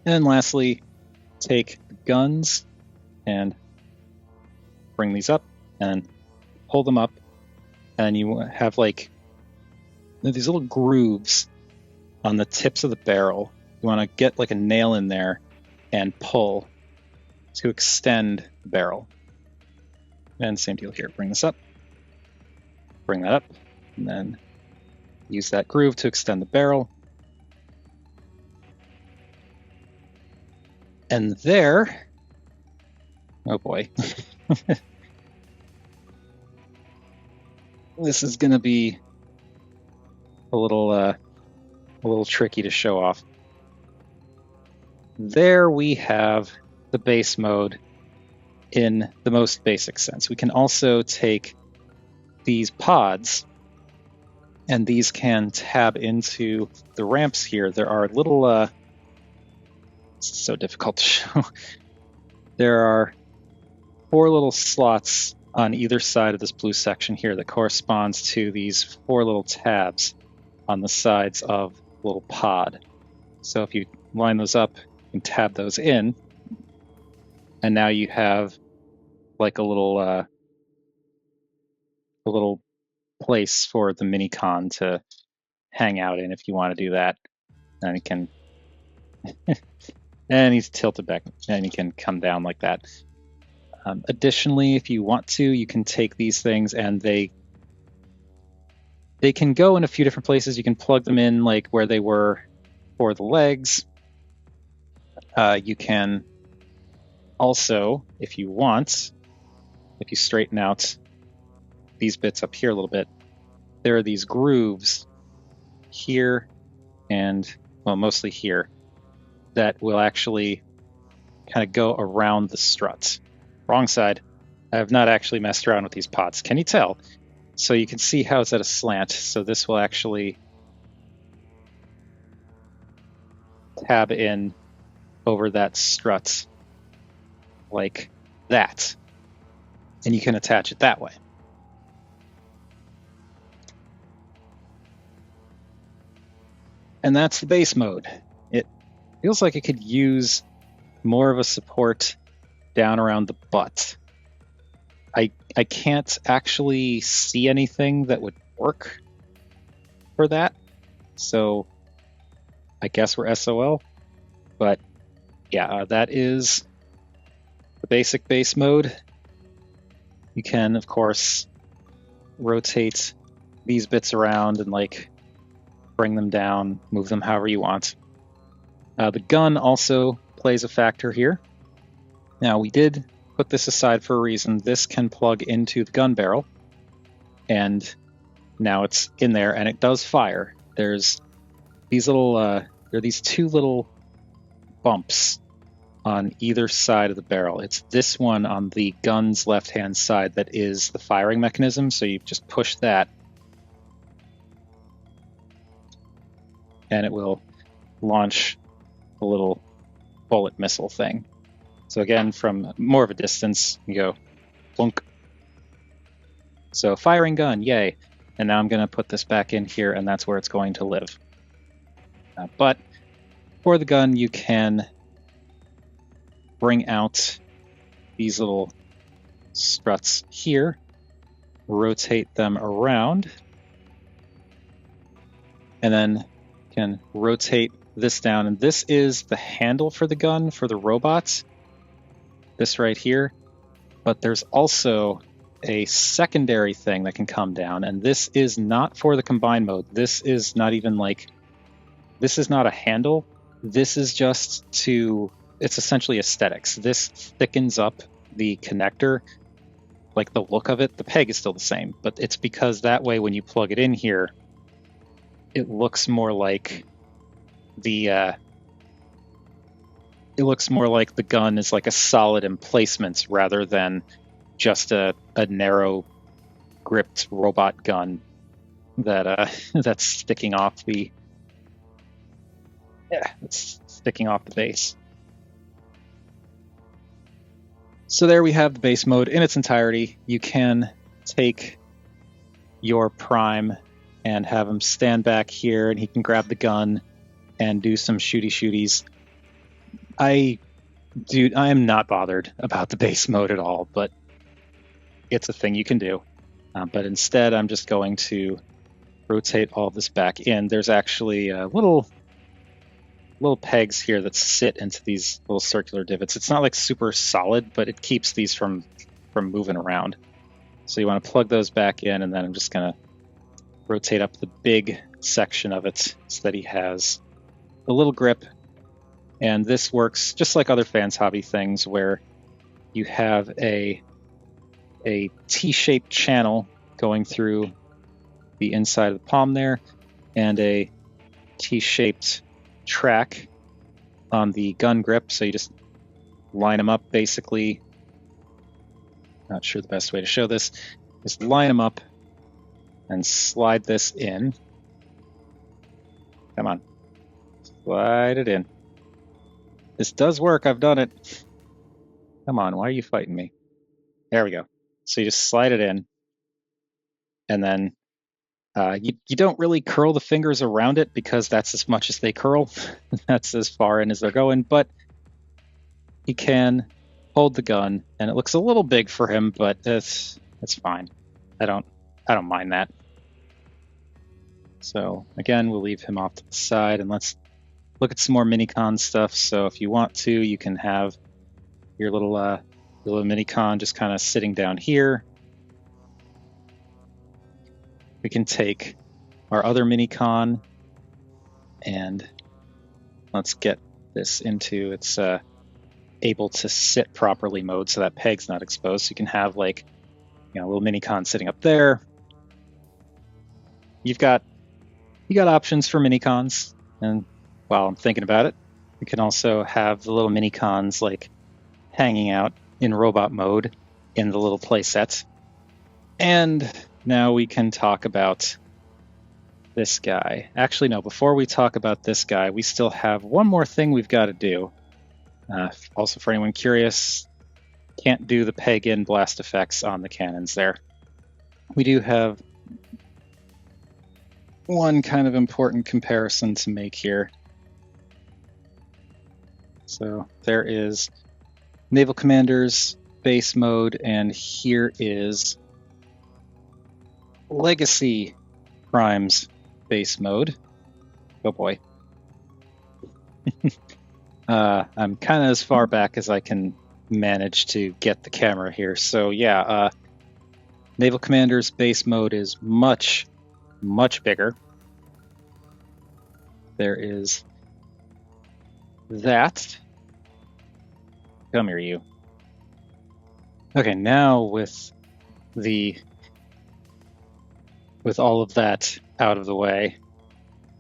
Speaker 1: And then lastly, take the guns and bring these up and pull them up. And you have like these little grooves on the tips of the barrel. You want to get like a nail in there and pull to extend the barrel. And same deal here. Bring this up. Bring that up. And then use that groove to extend the barrel. And there... Oh boy. This is going to be a little tricky to show off. There we have the base mode in the most basic sense. We can also take these pods, and these can tab into the ramps here. There are little... It's so difficult to show. There are 4 little slots on either side of this blue section here that corresponds to these 4 little tabs on the sides of the little pod. So if you line those up and tab those in, and now you have like a little place for the MiniCon to hang out in if you want to do that. And you can and he's tilted back and he can come down like that. Additionally, if you want to, you can take these things and they can go in a few different places. You can plug them in like where they were for the legs. You can also, if you want, if you straighten out these bits up here a little bit, there are these grooves here and, well, mostly here, that will actually kind of go around the struts. Wrong side. I have not actually messed around with these pods. Can you tell? So you can see how it's at a slant. So this will actually tab in over that strut like that. And you can attach it that way. And that's the base mode. It feels like it could use more of a support down around the butt. I can't actually see anything that would work for that. So I guess we're SOL. But yeah, that is the basic base mode. You can, of course, rotate these bits around and like bring them down, move them however you want. The gun also plays a factor here. Now, we did put this aside for a reason. This can plug into the gun barrel, and now it's in there, and it does fire. There's these little, there are these 2 little bumps on either side of the barrel. It's this one on the gun's left-hand side that is the firing mechanism, so you just push that, and it will launch a little bullet missile thing. So again, from more of a distance, you go, plunk. So firing gun, yay. And now I'm going to put this back in here, and that's where it's going to live. But for the gun, you can bring out these little struts here, rotate them around, and then can rotate this down. And this is the handle for the gun for the robots. This right here, but there's also a secondary thing that can come down, and this is not for the combined mode. This is not even like, this is not a handle. This is just it's essentially aesthetics. This thickens up the connector, like the look of it. The peg is still the same, but it's because that way when you plug it in here, it looks more like the it looks more like the gun is like a solid emplacement rather than just a narrow gripped robot gun that that's sticking off the base. So there we have the base mode in its entirety. You can take your Prime and have him stand back here, and he can grab the gun and do some shooties. I am not bothered about the base mode at all, but it's a thing you can do. But instead, I'm just going to rotate all this back in. There's actually little pegs here that sit into these little circular divots. It's not like super solid, but it keeps these from moving around. So you want to plug those back in, and then I'm just going to rotate up the big section of it so that he has a little grip. And this works just like other Fans Hobby things where you have a T-shaped channel going through the inside of the palm there, and a T-shaped track on the gun grip. So you just line them up basically. Not sure the best way to show this. Just line them up and slide this in. Come on. Slide it in. This does work. I've done it. Come on. Why are you fighting me? There we go. So you just slide it in. And then you don't really curl the fingers around it because that's as much as they curl. That's as far in as they're going. But he can hold the gun, and it looks a little big for him, but it's fine. I don't mind that. So again, we'll leave him off to the side, and let's look at some more MiniCon stuff. So if you want to, you can have your little MiniCon just kind of sitting down here. We can take our other MiniCon and let's get this into its able to sit properly mode, so that peg's not exposed. So you can have like, a little MiniCon sitting up there. You got options for MiniCons, and while I'm thinking about it, we can also have the little MiniCons like hanging out in robot mode in the little play sets. And now we can talk about this guy. Actually, no, before we talk about this guy, we still have one more thing we've got to do. Also, for anyone curious, can't do the peg-in blast effects on the cannons there. We do have one kind of important comparison to make here. So there is Naval Commander's base mode, and here is Legacy Prime's base mode. Oh boy. I'm kind of as far back as I can manage to get the camera here. So yeah, Naval Commander's base mode is much, much bigger. There is that. Come here, you. Okay, now with all of that out of the way,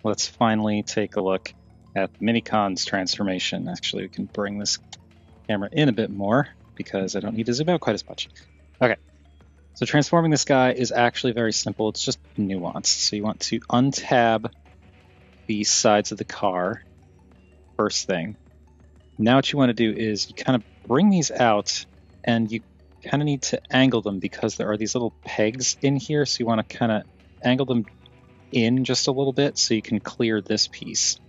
Speaker 1: let's finally take a look at MiniCon's transformation. Actually, we can bring this camera in a bit more because I don't need to zoom out quite as much. Okay, so transforming this guy is actually very simple. It's just nuanced. So you want to untab the sides of the car, first thing. Now what you want to do is you kind of bring these out, and you kind of need to angle them because there are these little pegs in here. So you want to kind of angle them in just a little bit so you can clear this piece.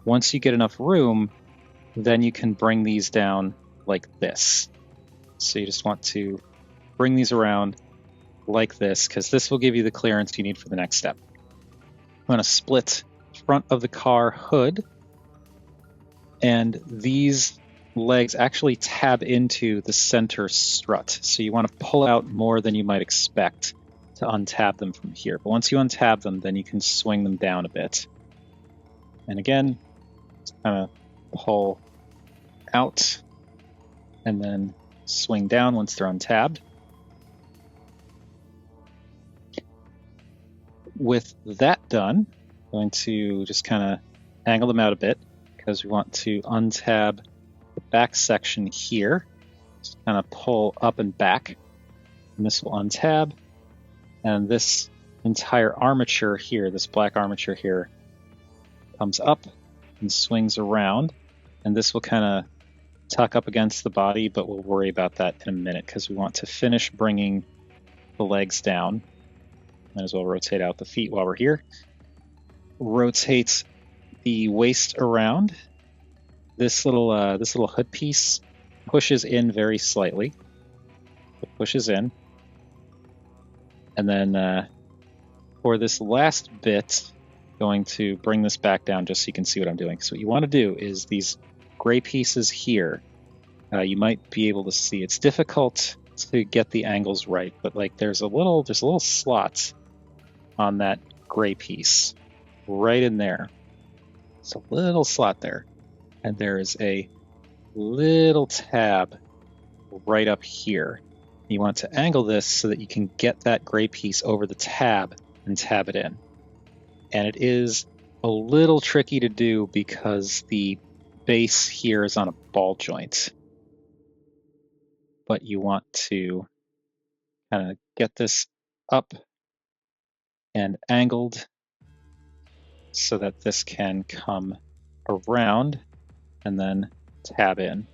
Speaker 1: Once you get enough room, then you can bring these down like this. So you just want to bring these around like this, because this will give you the clearance you need for the next step. I'm going to split front of the car hood, and these legs actually tab into the center strut. So you want to pull out more than you might expect to untab them from here. But once you untab them, then you can swing them down a bit. And again, just kind of pull out and then swing down once they're untabbed. With that done, I'm going to just kind of angle them out a bit because we want to untab back section here. Just kind of pull up and back, and this will untab. And this entire armature here, this black armature here, comes up and swings around. And this will kind of tuck up against the body, but we'll worry about that in a minute because we want to finish bringing the legs down. Might as well rotate out the feet while we're here. Rotate the waist around. This little hood piece pushes in very slightly. It pushes in. And then for this last bit, going to bring this back down just so you can see what I'm doing. So what you want to do is these gray pieces here, you might be able to see. It's difficult to get the angles right, but like there's a little slot on that gray piece right in there. It's a little slot there. And there is a little tab right up here. You want to angle this so that you can get that gray piece over the tab and tab it in. And it is a little tricky to do because the base here is on a ball joint. But you want to kind of get this up and angled so that this can come around and then tab in.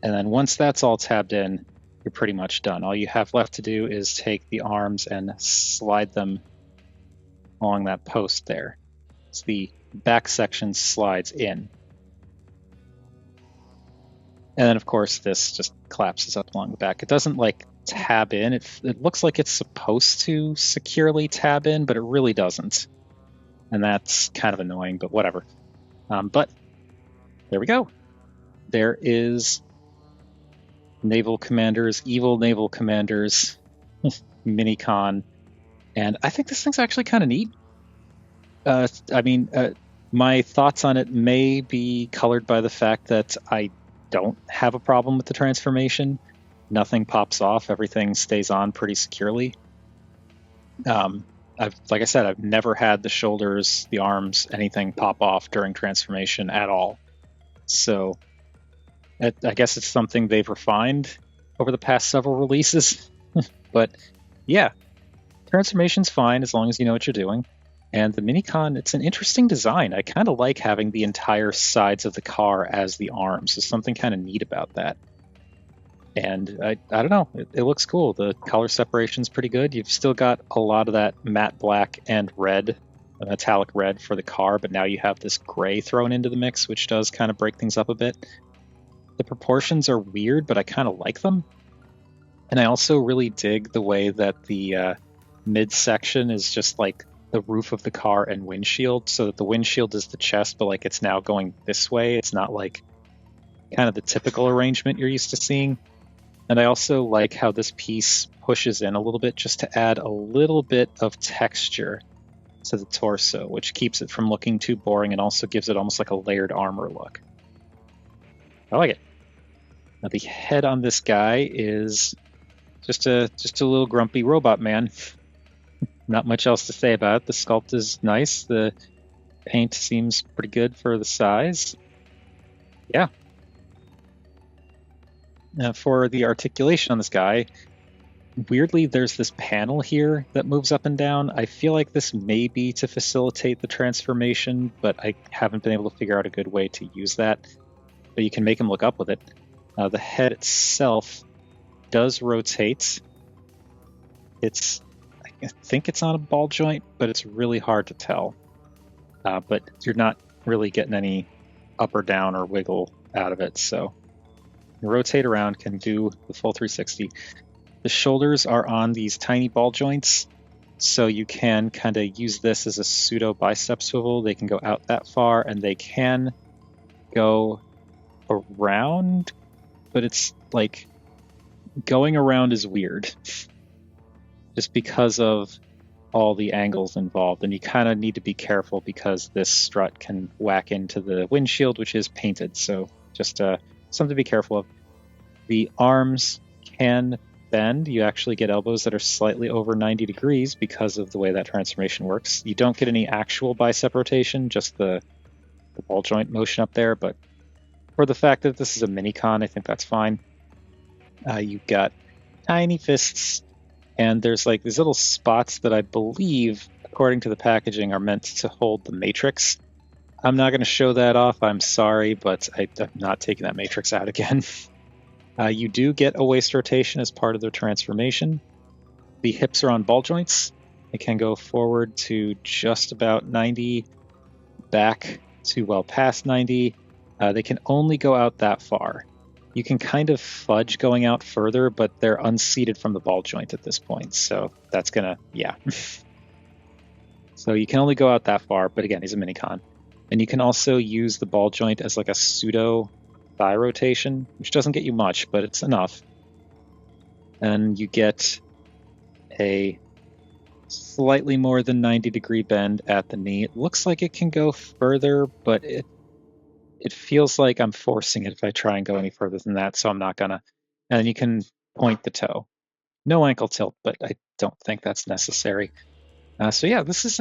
Speaker 1: And then once that's all tabbed in, you're pretty much done. All you have left to do is take the arms and slide them along that post there. So the back section slides in. And then of course this just collapses up along the back. It doesn't like tab in. It looks like it's supposed to securely tab in, but it really doesn't. And that's kind of annoying, but whatever. But there we go. There is Naval Commanders, evil Naval Commanders, MiniCon. And I think this thing's actually kind of neat. My thoughts on it may be colored by the fact that I don't have a problem with the transformation. Nothing pops off. Everything stays on pretty securely. Like I said, I've never had the shoulders, the arms, anything pop off during transformation at all. So I guess it's something they've refined over the past several releases. But yeah, transformation's fine as long as you know what you're doing. And the MiniCon, it's an interesting design. I kind of like having the entire sides of the car as the arms. There's something kind of neat about that. And I don't know, it looks cool. The color separation's pretty good. You've still got a lot of that matte black and red, metallic red for the car, but now you have this gray thrown into the mix, which does kind of break things up a bit. The proportions are weird, but I kind of like them. And I also really dig the way that the midsection is just like the roof of the car and windshield, so that the windshield is the chest, but like it's now going this way. It's not like kind of the typical arrangement you're used to seeing. And I also like how this piece pushes in a little bit just to add a little bit of texture to the torso, which keeps it from looking too boring and also gives it almost like a layered armor look. I like it. Now the head on this guy is just a little grumpy robot man. Not much else to say about it. The sculpt is nice. The paint seems pretty good for the size. Yeah. Now for the articulation on this guy, weirdly there's this panel here that moves up and down. I feel like this may be to facilitate the transformation, but I haven't been able to figure out a good way to use that. But you can make him look up with it. The head itself does rotate. I think it's on a ball joint, but it's really hard to tell. But you're not really getting any up or down or wiggle out of it, so you rotate around, can do the full 360. The shoulders are on these tiny ball joints, so you can kind of use this as a pseudo bicep swivel. They can go out that far, and they can go around, but it's like going around is weird just because of all the angles involved, and you kind of need to be careful because this strut can whack into the windshield, which is painted, so just something to be careful of. The arms can bend. You actually get elbows that are slightly over 90 degrees because of the way that transformation works. You don't get any actual bicep rotation, just the ball joint motion up there, but For the fact that this is a MiniCon, I think that's fine. You've got tiny fists, and there's like these little spots that I believe, according to the packaging, are meant to hold the matrix. I'm not going to show that off, I'm sorry, but I'm not taking that matrix out again. You do get a waist rotation as part of the transformation. The hips are on ball joints. It can go forward to just about 90, back to well past 90. They can only go out that far. You can kind of fudge going out further, but they're unseated from the ball joint at this point, so that's gonna, yeah. So you can only go out that far, but again, he's a MiniCon. And you can also use the ball joint as like a pseudo thigh rotation, which doesn't get you much, but it's enough. And you get a slightly more than 90-degree bend at the knee. It looks like it can go further, but it feels like I'm forcing it if I try and go any further than that, so I'm not gonna. And then you can point the toe. No ankle tilt, but I don't think that's necessary. So yeah, this is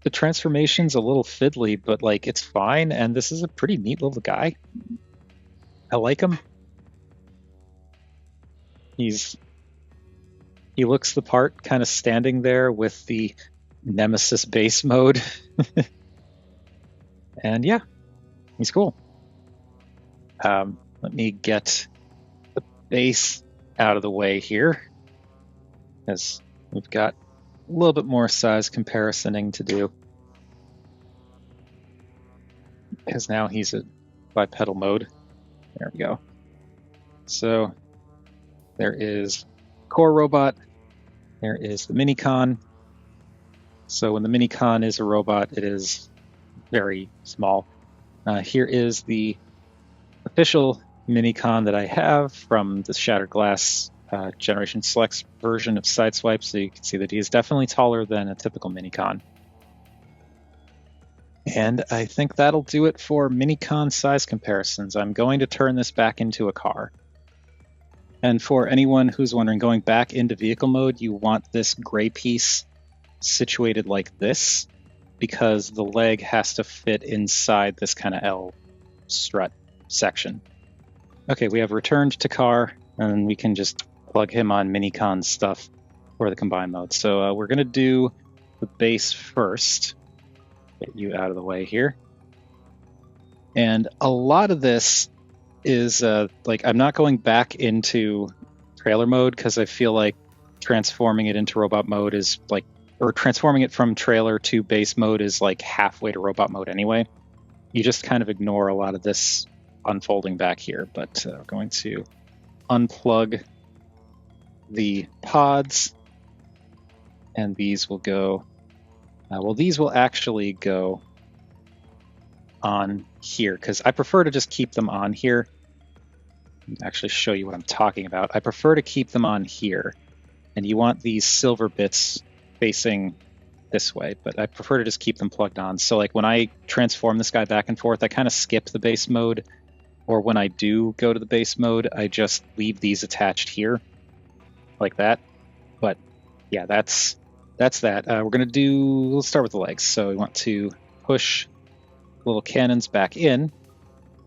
Speaker 1: the transformation's a little fiddly, but like it's fine, and this is a pretty neat little guy. I like him. He looks the part, kind of standing there with the Nemesis base mode. And yeah, he's cool. Let me get the base out of the way here, as we've got a little bit more size comparisоning to do. Because now he's a bipedal mode. There we go. So there is core robot. There is the MiniCon. So when the MiniCon is a robot, it is very small. Here is the official MiniCon that I have from the Shattered Glass Generation Selects version of Sideswipe, so you can see that he is definitely taller than a typical MiniCon. And I think that'll do it for MiniCon size comparisons. I'm going to turn this back into a car. And for anyone who's wondering, going back into vehicle mode, you want this gray piece situated like this, because the leg has to fit inside this kind of L strut section. Okay, we have returned to car, and we can just plug him on MiniCon stuff for the combined mode. So we're going to do the base first. Get you out of the way here. And a lot of this is like, I'm not going back into trailer mode because I feel like transforming it into robot mode is like, or transforming it from trailer to base mode is like halfway to robot mode anyway. You just kind of ignore a lot of this unfolding back here, but we're going to unplug the pods, and these will go, well, these will actually go on here, because I prefer to just keep them on here. I'll actually show you what I'm talking about. I prefer to keep them on here, and you want these silver bits facing this way, but I prefer to just keep them plugged on. So like when I transform this guy back and forth, I kind of skip the base mode, or when I do go to the base mode, I just leave these attached here, like that. But yeah, that's that. We're gonna let's start with the legs. So we want to push little cannons back in,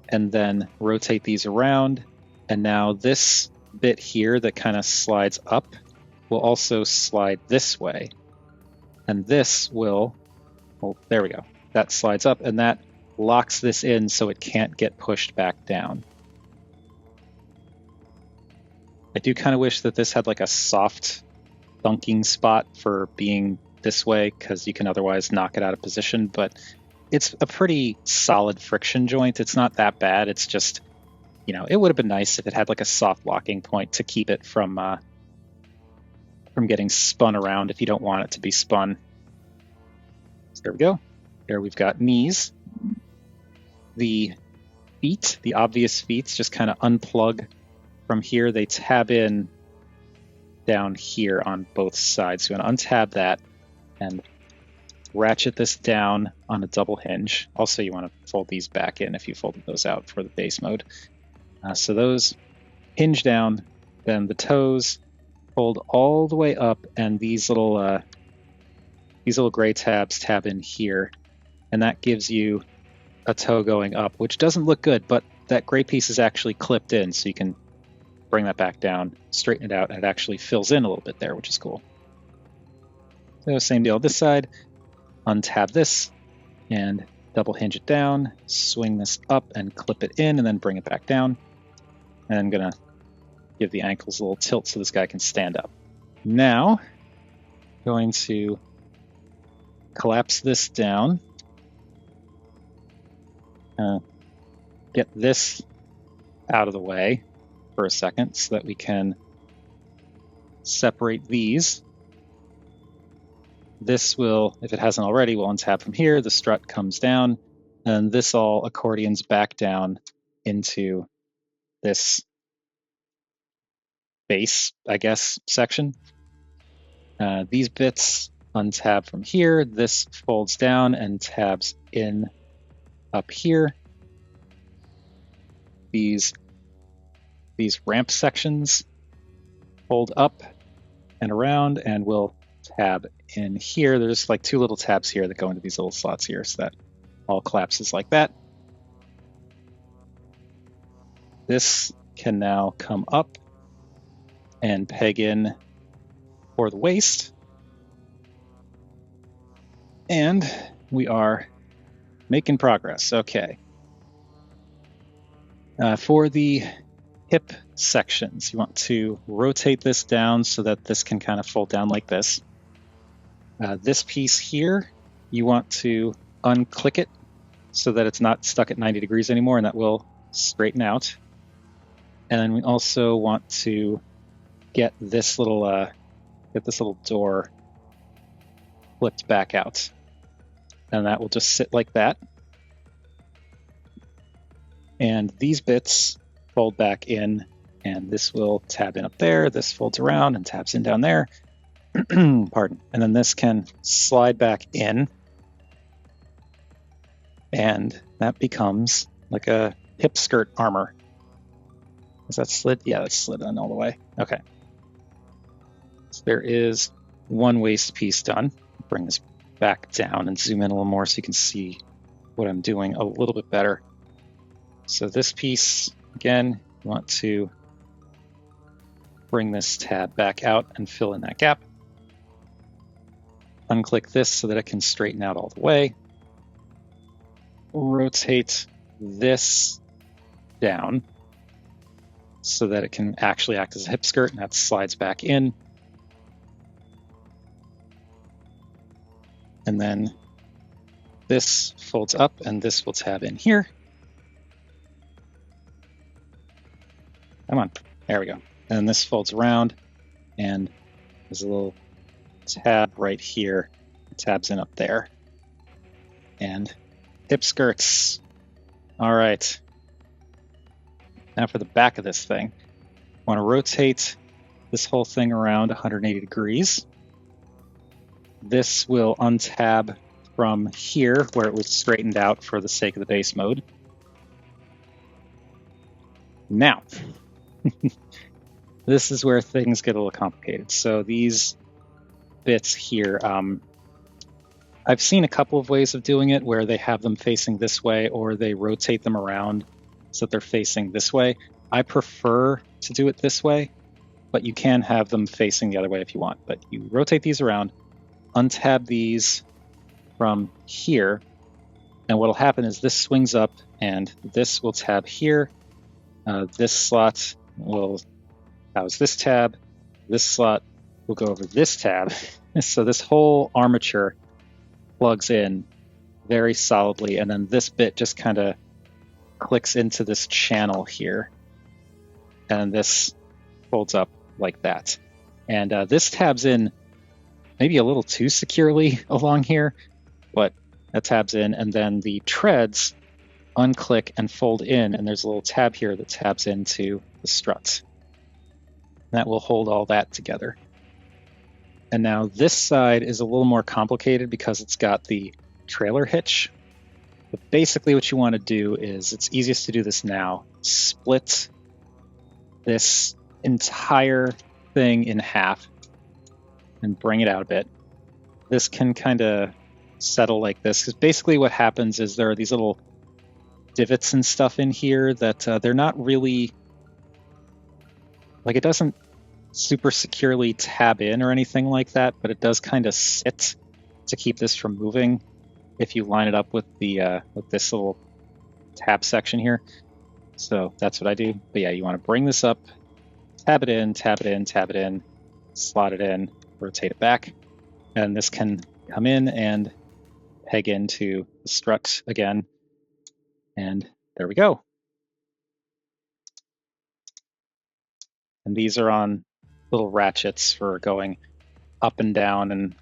Speaker 1: and then rotate these around. And now this bit here that kind of slides up will also slide this way. And this will, well, there we go. That slides up, and that locks this in so it can't get pushed back down. I do kind of wish that this had like a soft thunking spot for being this way, because you can otherwise knock it out of position, but it's a pretty solid friction joint. It's not that bad. It's just, it would have been nice if it had like a soft locking point to keep it from getting spun around if you don't want it to be spun. So there we go. Here we've got knees. The feet, the obvious feet, just kind of unplug from here. They tab in down here on both sides. So you want to untab that and ratchet this down on a double hinge. Also, you want to fold these back in if you folded those out for the base mode. So those hinge down, then the toes fold all the way up, and these little gray tabs tab in here, and that gives you a toe going up, which doesn't look good, but that gray piece is actually clipped in, so you can bring that back down, straighten it out, and it actually fills in a little bit there, which is cool. So same deal this side, untab this, and double hinge it down, swing this up and clip it in, and then bring it back down. And I'm gonna give the ankles a little tilt so this guy can stand up. Now, going to collapse this down. Get this out of the way for a second so that we can separate these. This will, if it hasn't already, will untab from here. The strut comes down, and this all accordions back down into this base, I guess, section. These bits untab from here. This folds down and tabs in up here. These ramp sections fold up and around, and we'll tab in here. There's like two little tabs here that go into these little slots here, so that all collapses like that. This can now come up and peg in for the waist. And we are making progress. Okay. For the hip sections, you want to rotate this down so that this can kind of fold down like this. This piece here, you want to unclick it so that it's not stuck at 90 degrees anymore, and that will straighten out. And then we also want to get this little door flipped back out, and that will just sit like that. And these bits fold back in, and this will tab in up there. This folds around and tabs in down there. Pardon. And then this can slide back in, and that becomes like a hip skirt armor. Is that slid? Yeah, that's slid in all the way. Okay. So there is one waist piece done. Bring this back down and zoom in a little more so you can see what I'm doing a little bit better. So this piece, again, you want to bring this tab back out and fill in that gap. Unclick this so that it can straighten out all the way. Rotate this down so that it can actually act as a hip skirt, and that slides back in. And then this folds up, and this will tab in here. Come on, there we go. And this folds around, and there's a little tab right here. It tabs in up there. And hip skirts. All right. Now for the back of this thing. I want to rotate this whole thing around 180 degrees. This will untab from here where it was straightened out for the sake of the base mode. Now, this is where things get a little complicated. So these bits here, I've seen a couple of ways of doing it where they have them facing this way or they rotate them around so that they're facing this way. I prefer to do it this way, but you can have them facing the other way if you want. But you rotate these around, untab these from here, and what'll happen is this swings up and this will tab here. This slot will house this tab. This slot will go over this tab. So this whole armature plugs in very solidly, and then this bit just kind of clicks into this channel here, and this folds up like that. And this tabs in maybe a little too securely along here, but that tabs in, and then the treads unclick and fold in, and there's a little tab here that tabs into the struts. That will hold all that together. And now this side is a little more complicated because it's got the trailer hitch. But basically what you want to do is, it's easiest to do this now, split this entire thing in half and bring it out a bit. This can kind of settle like this, because basically what happens is there are these little divots and stuff in here that they're not really, like, it doesn't super securely tab in or anything like that, but it does kind of sit to keep this from moving if you line it up with the with this little tab section here. So that's what I do. But yeah, you want to bring this up, tab it in, tab it in, tab it in, slot it in, rotate it back, and this can come in and peg into the strut again, and there we go. And these are on little ratchets for going up and down and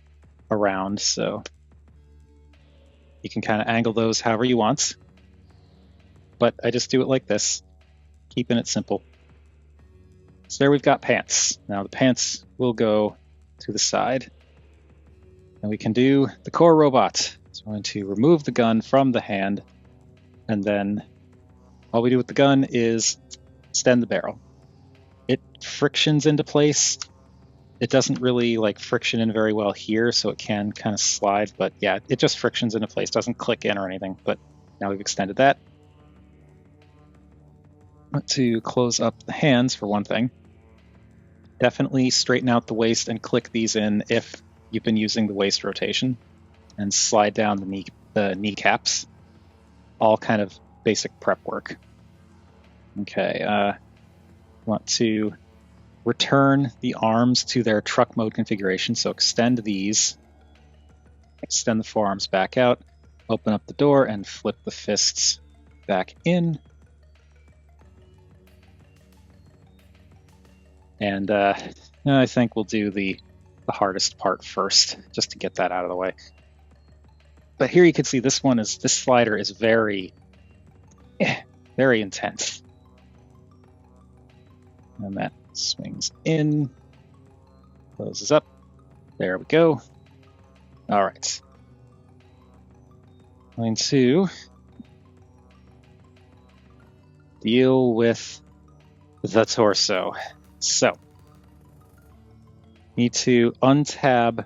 Speaker 1: around, so you can kind of angle those however you want. But I just do it like this, keeping it simple. So there we've got pants. Now the pants will go to the side. And we can do the core robot. So I'm going to remove the gun from the hand, and then all we do with the gun is extend the barrel. It frictions into place. It doesn't really like friction in very well here, so it can kind of slide, but yeah, it just frictions into place, doesn't click in or anything. But now we've extended that. I want to close up the hands for one thing. Definitely straighten out the waist and click these in if you've been using the waist rotation, and slide down the kneecaps. All kind of basic prep work. Okay, want to return the arms to their truck mode configuration, so extend these, extend the forearms back out, open up the door, and flip the fists back in. And I think we'll do the hardest part first, just to get that out of the way. But here you can see this slider is very, very intense. And that swings in, closes up. There we go. All right. Going to deal with the torso. So, need to untab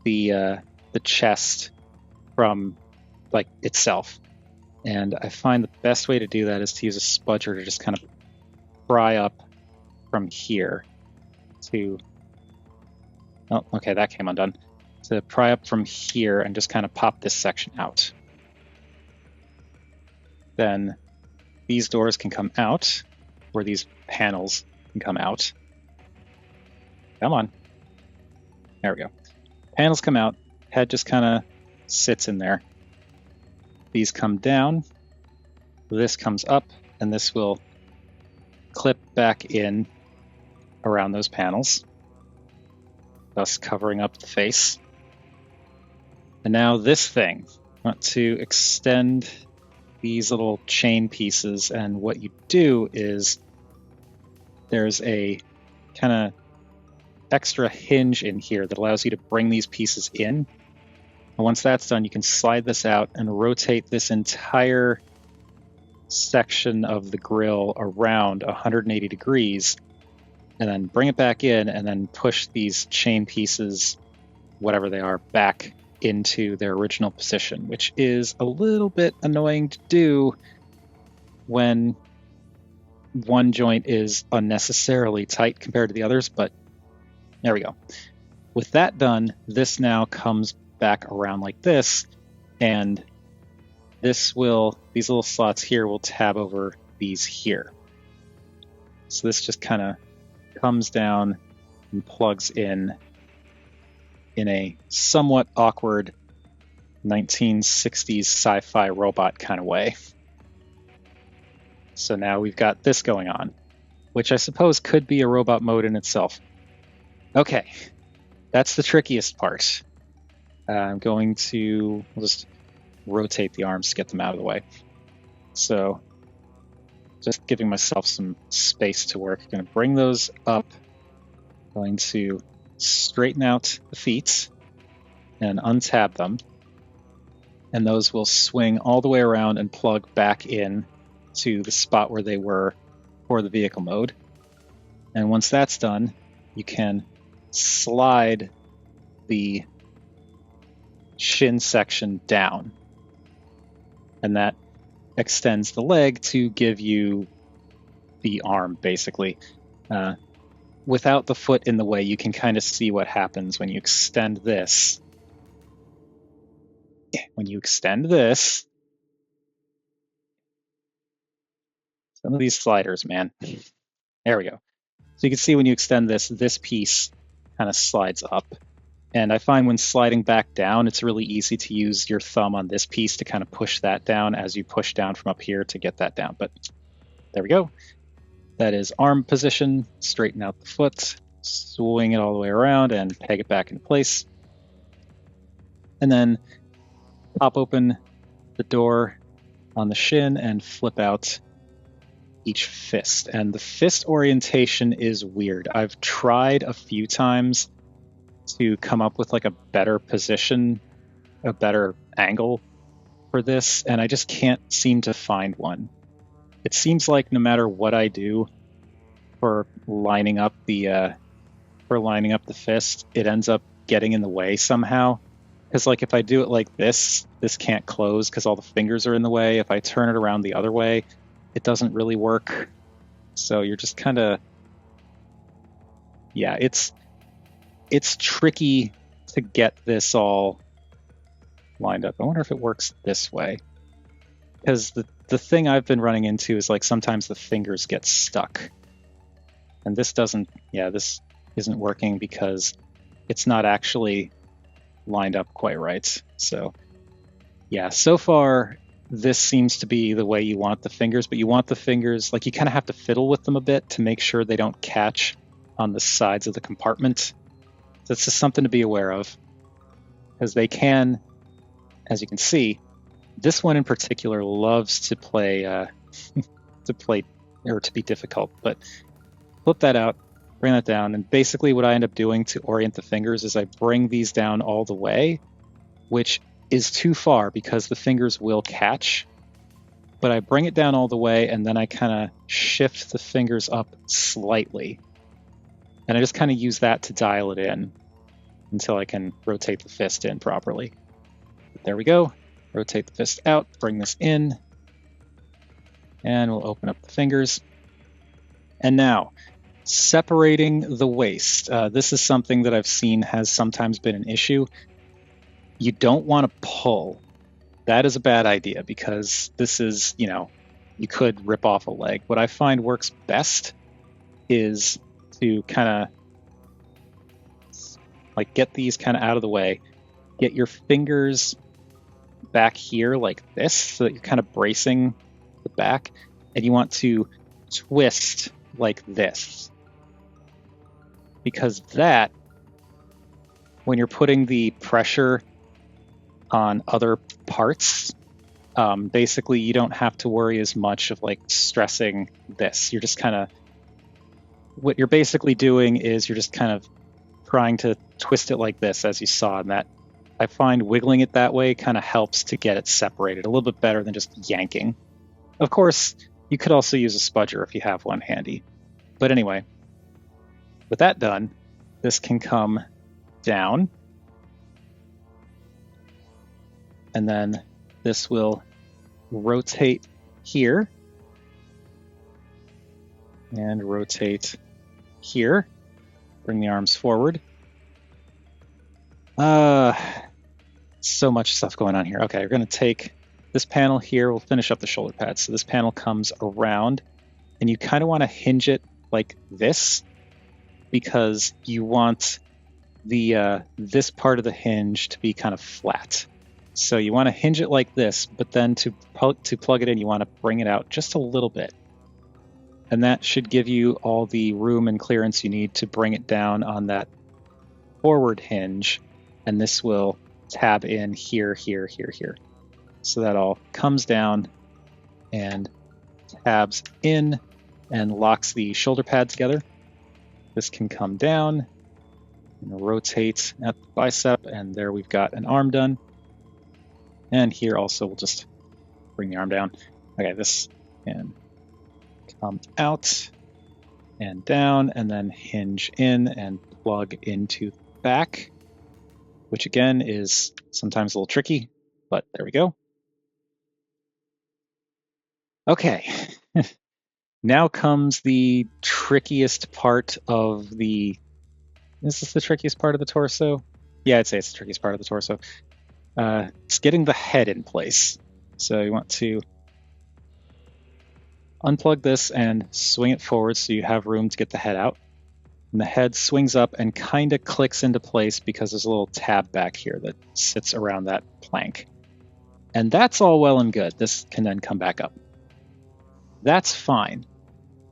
Speaker 1: the chest from like itself, and I find the best way to do that is to use a spudger to just kind of pry up from here to. Oh, okay, that came undone. To pry up from here and just kind of pop this section out. Then these doors can come out, or these panels can come out. Come on. There we go. Panels come out. Head just kind of sits in there. These come down. This comes up, and this will clip back in around those panels, thus covering up the face. And now this thing. I want to extend these little chain pieces, and what you do is there's a kind of extra hinge in here that allows you to bring these pieces in. And once that's done, you can slide this out and rotate this entire section of the grill around 180 degrees, and then bring it back in, and then push these chain pieces, whatever they are, back into their original position, which is a little bit annoying to do when one joint is unnecessarily tight compared to the others, but there we go. With that done, this now comes back around like this, and these little slots here will tab over these here. So this just kind of comes down and plugs in a somewhat awkward 1960s sci-fi robot kind of way. So now we've got this going on, which I suppose could be a robot mode in itself. Okay, that's the trickiest part. I'm going to just rotate the arms to get them out of the way. So just giving myself some space to work. Going to bring those up. Going to straighten out the feet and untab them. And those will swing all the way around and plug back in to the spot where they were for the vehicle mode. And once that's done, you can slide the shin section down. And that extends the leg to give you the arm, basically. Without the foot in the way, you can kind of see what happens when you extend this. When you extend this, some of these sliders, man. There we go. So you can see when you extend this, this piece kind of slides up. And I find when sliding back down, it's really easy to use your thumb on this piece to kind of push that down as you push down from up here to get that down. But there we go. That is arm position. Straighten out the foot, swing it all the way around, and peg it back into place. And then pop open the door on the shin and flip out each fist. And the fist orientation is weird. I've tried a few times to come up with like a better position, a better angle for this, and I just can't seem to find one. It seems like no matter what I do for lining up the fist, it ends up getting in the way somehow. Because like if I do it like this can't close because all the fingers are in the way. If I turn it around the other way, it doesn't really work. So you're just kind of, yeah, it's tricky to get this all lined up. I wonder if it works this way. Because the thing I've been running into is like sometimes the fingers get stuck. And this isn't working because it's not actually lined up quite right. So yeah, so far this seems to be the way you want the fingers, but you want the fingers, like you kind of have to fiddle with them a bit to make sure they don't catch on the sides of the compartment. That's just something to be aware of, because they can, as you can see, this one in particular loves to play to be difficult. But flip that out, bring that down, and basically what I end up doing to orient the fingers is I bring these down all the way, which is too far because the fingers will catch. But I bring it down all the way, and then I kind of shift the fingers up slightly. And I just kind of use that to dial it in until I can rotate the fist in properly. There we go. Rotate the fist out, bring this in, and we'll open up the fingers. And now, separating the waist. This is something that I've seen has sometimes been an issue. You don't want to pull. That is a bad idea because this is, you could rip off a leg. What I find works best is to kind of like get these kind of out of the way, get your fingers back here like this so that you're kind of bracing the back, and you want to twist like this, because that, when you're putting the pressure on other parts, basically you don't have to worry as much of like stressing this. You're just kind of, what you're basically doing is you're just kind of trying to twist it like this, as you saw, and that I find wiggling it that way kind of helps to get it separated a little bit better than just yanking. Of course, you could also use a spudger if you have one handy. But anyway, with that done, this can come down, and then this will rotate here and rotate here. Bring the arms forward. So much stuff going on here. Okay, we're going to take this panel here. We'll finish up the shoulder pads. So this panel comes around, and you kind of want to hinge it like this because you want the this part of the hinge to be kind of flat. So you want to hinge it like this, but then to plug it in, you want to bring it out just a little bit. And that should give you all the room and clearance you need to bring it down on that forward hinge. And this will tab in here, here, here, here. So that all comes down and tabs in and locks the shoulder pad together. This can come down and rotate at the bicep, and there we've got an arm done. And here also we'll just bring the arm down. Okay, this can come out and down and then hinge in and plug into the back, which again is sometimes a little tricky, but there we go. Okay, now comes the trickiest part of the... Is this the trickiest part of the torso? Yeah, I'd say it's the trickiest part of the torso. It's getting the head in place. So you want to unplug this and swing it forward so you have room to get the head out. And the head swings up and kind of clicks into place because there's a little tab back here that sits around that plank. And that's all well and good. This can then come back up. That's fine.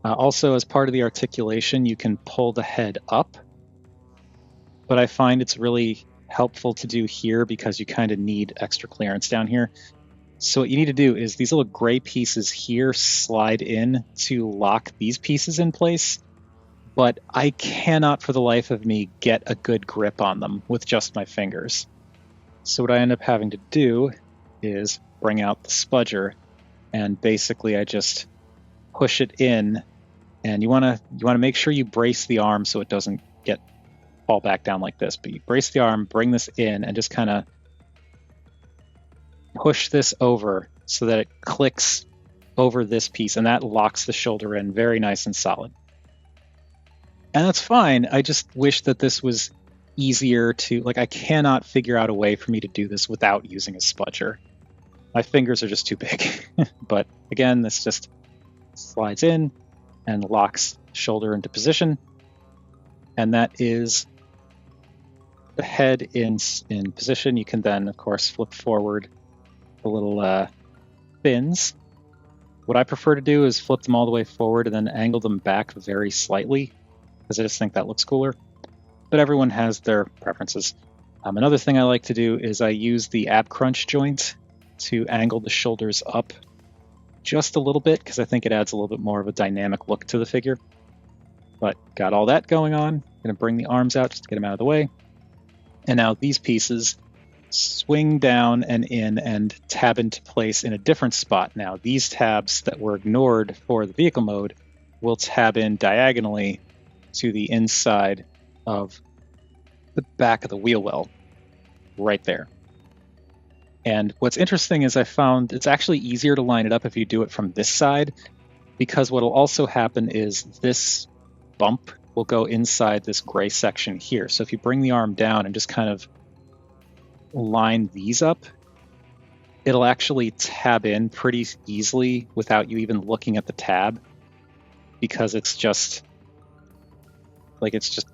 Speaker 1: Also, as part of the articulation, you can pull the head up. But I find it's really helpful to do here because you kind of need extra clearance down here. So what you need to do is these little gray pieces here slide in to lock these pieces in place. But I cannot for the life of me get a good grip on them with just my fingers. So what I end up having to do is bring out the spudger, and basically I just push it in, and you want to make sure you brace the arm so it doesn't fall back down like this. But you brace the arm, bring this in, and just kind of push this over so that it clicks over this piece, and that locks the shoulder in very nice and solid. And that's fine. I just wish that this was easier to, like, I cannot figure out a way for me to do this without using a spudger. My fingers are just too big. But again, this just slides in and locks shoulder into position. And that is the head in position. You can then, of course, flip forward the little fins. What I prefer to do is flip them all the way forward and then angle them back very slightly, because I just think that looks cooler. But everyone has their preferences. Another thing I like to do is I use the ab crunch joint to angle the shoulders up just a little bit, because I think it adds a little bit more of a dynamic look to the figure. But got all that going on. I'm going to bring the arms out just to get them out of the way. And now these pieces swing down and in and tab into place in a different spot. Now these tabs that were ignored for the vehicle mode will tab in diagonally to the inside of the back of the wheel well, right there. And what's interesting is I found it's actually easier to line it up if you do it from this side, because what will also happen is this bump will go inside this gray section here. So if you bring the arm down and just kind of line these up, it'll actually tab in pretty easily without you even looking at the tab, because it's just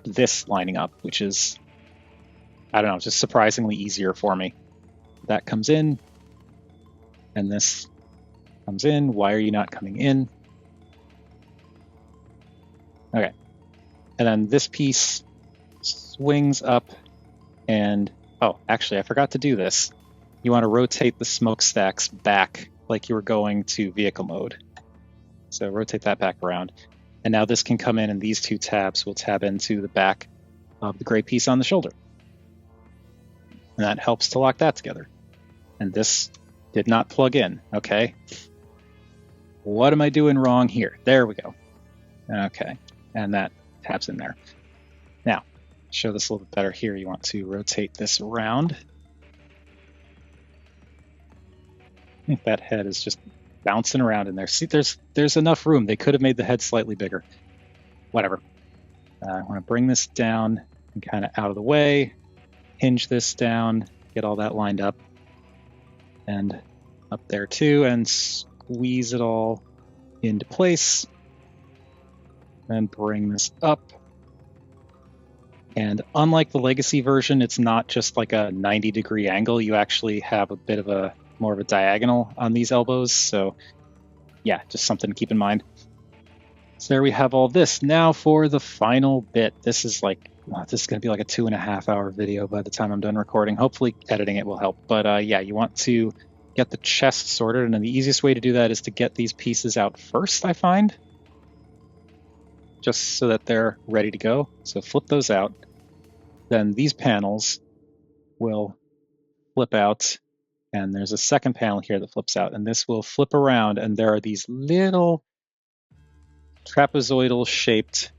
Speaker 1: this lining up, which is, I don't know, just surprisingly easier for me. That comes in, and this comes in. Why are you not coming in? Okay. And then this piece swings up and, oh, actually, I forgot to do this. You want to rotate the smokestacks back like you were going to vehicle mode. So rotate that back around. And now this can come in, and these two tabs will tab into the back of the gray piece on the shoulder. And that helps to lock that together. And this did not plug in, okay? What am I doing wrong here? There we go. Okay, and that tabs in there. Now, show this a little bit better here. You want to rotate this around. I think that head is just bouncing around in there. See, there's enough room. They could have made the head slightly bigger. Whatever. I want to bring this down and kind of out of the way. Hinge this down. Get all that lined up. And up there too. And squeeze it all into place. And bring this up. And unlike the Legacy version, it's not just like a 90-degree angle. You actually have a bit of more of a diagonal on these elbows. So yeah, just something to keep in mind. So there we have all this. Now for the final bit. This is going to be like a 2.5-hour video by the time I'm done recording. Hopefully editing it will help. But yeah, you want to get the chest sorted. And the easiest way to do that is to get these pieces out first, I find. Just so that they're ready to go. So flip those out. Then these panels will flip out. And there's a second panel here that flips out. And this will flip around. And there are these little trapezoidal shaped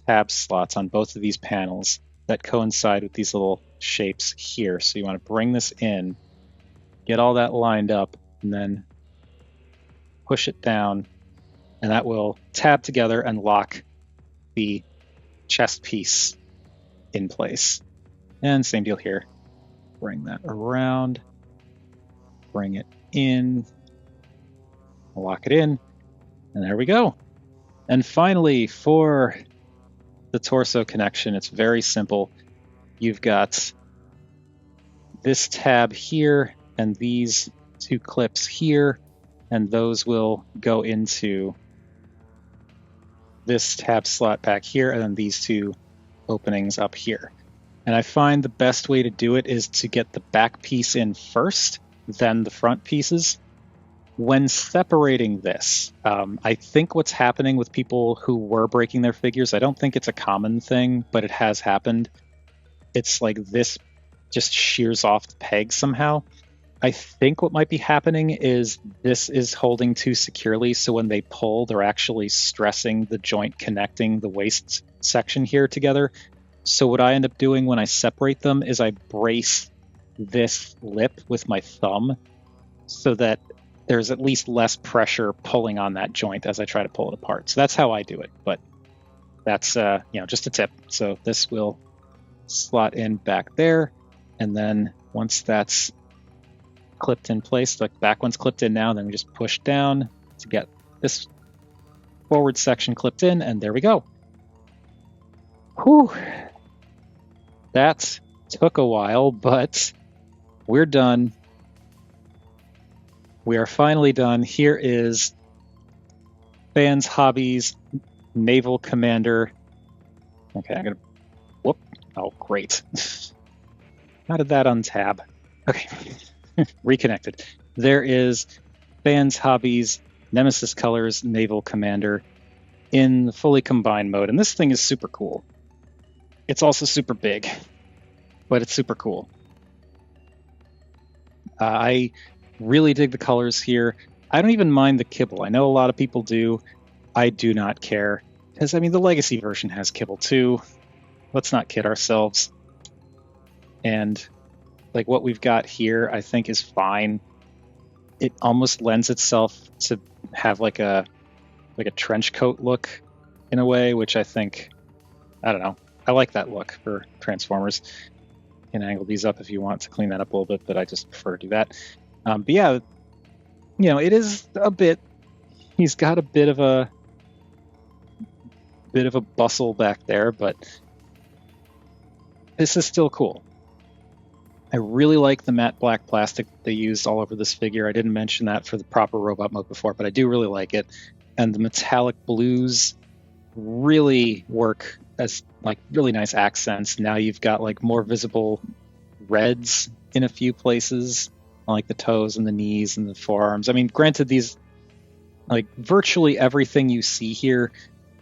Speaker 1: tab slots on both of these panels that coincide with these little shapes here. So you want to bring this in, get all that lined up, and then push it down, and that will tab together and lock the chest piece in place. And same deal here. Bring that around, bring it in, lock it in, and there we go. And finally, for the torso connection, it's very simple. You've got this tab here and these two clips here, and those will go into this tab slot back here, and then these two openings up here. And I find the best way to do it is to get the back piece in first, then the front pieces. When separating this, I think what's happening with people who were breaking their figures, I don't think it's a common thing, but it has happened. It's like this just shears off the peg somehow. I think what might be happening is this is holding too securely, so when they pull, they're actually stressing the joint connecting the waist section here together. So what I end up doing when I separate them is I brace this lip with my thumb so that there's at least less pressure pulling on that joint as I try to pull it apart. So that's how I do it, but that's just a tip. So this will slot in back there, and then once that's clipped in place, the back one's clipped in now, then we just push down to get this forward section clipped in, and there we go. Whew. That took a while, but we're done. We are finally done. Here is Fans Hobbies Naval Commander. Okay, I'm gonna. Whoop. Oh, great. How did that untab? Okay. Reconnected. There is Fans Hobbies Nemesis Colors Naval Commander in the fully combined mode. And this thing is super cool. It's also super big, but it's super cool. I really dig the colors here. I don't even mind the kibble. I know a lot of people do. I do not care. Because, I mean, the Legacy version has kibble too. Let's not kid ourselves. And like what we've got here, I think is fine. It almost lends itself to have like a trench coat look in a way, which I think, I don't know. I like that look for Transformers. You can angle these up if you want to clean that up a little bit, but I just prefer to do that. But yeah, it is a bit. He's got a bit of a bustle back there, but this is still cool. I really like the matte black plastic they used all over this figure. I didn't mention that for the proper robot mode before, but I do really like it. And the metallic blues really work as like really nice accents. Now you've got like more visible reds in a few places, like the toes and the knees and the forearms. I mean, granted, these, like virtually everything you see here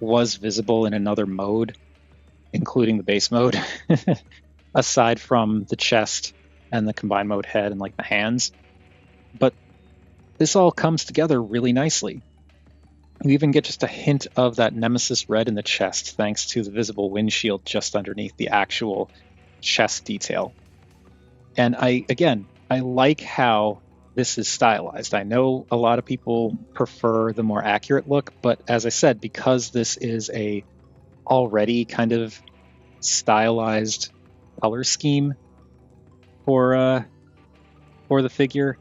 Speaker 1: was visible in another mode, including the base mode, aside from the chest and the combined mode head and like the hands. But this all comes together really nicely. You even get just a hint of that Nemesis red in the chest thanks to the visible windshield just underneath the actual chest detail. And I like how this is stylized. I know a lot of people prefer the more accurate look, but as I said, because this is a already kind of stylized color scheme for the figure,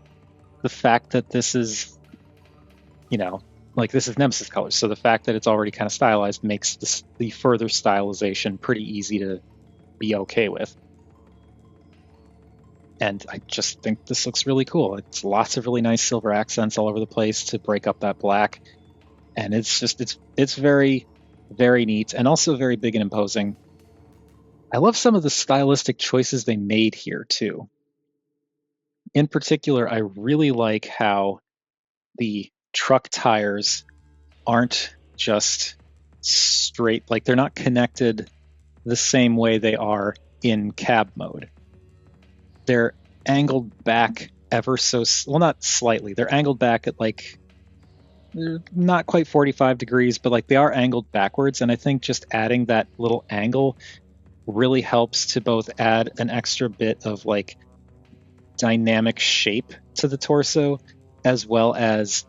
Speaker 1: the fact that this is, this is Nemesis colors, so the fact that it's already kind of stylized makes the further stylization pretty easy to be okay with. And I just think this looks really cool. It's lots of really nice silver accents all over the place to break up that black. And it's very, very neat and also very big and imposing. I love some of the stylistic choices they made here too. In particular, I really like how the truck tires aren't just straight, like they're not connected the same way they are in cab mode. They're angled back ever so, well, not slightly. They're angled back at like, they're not quite 45 degrees, but like they are angled backwards. And I think just adding that little angle really helps to both add an extra bit of like dynamic shape to the torso, as well as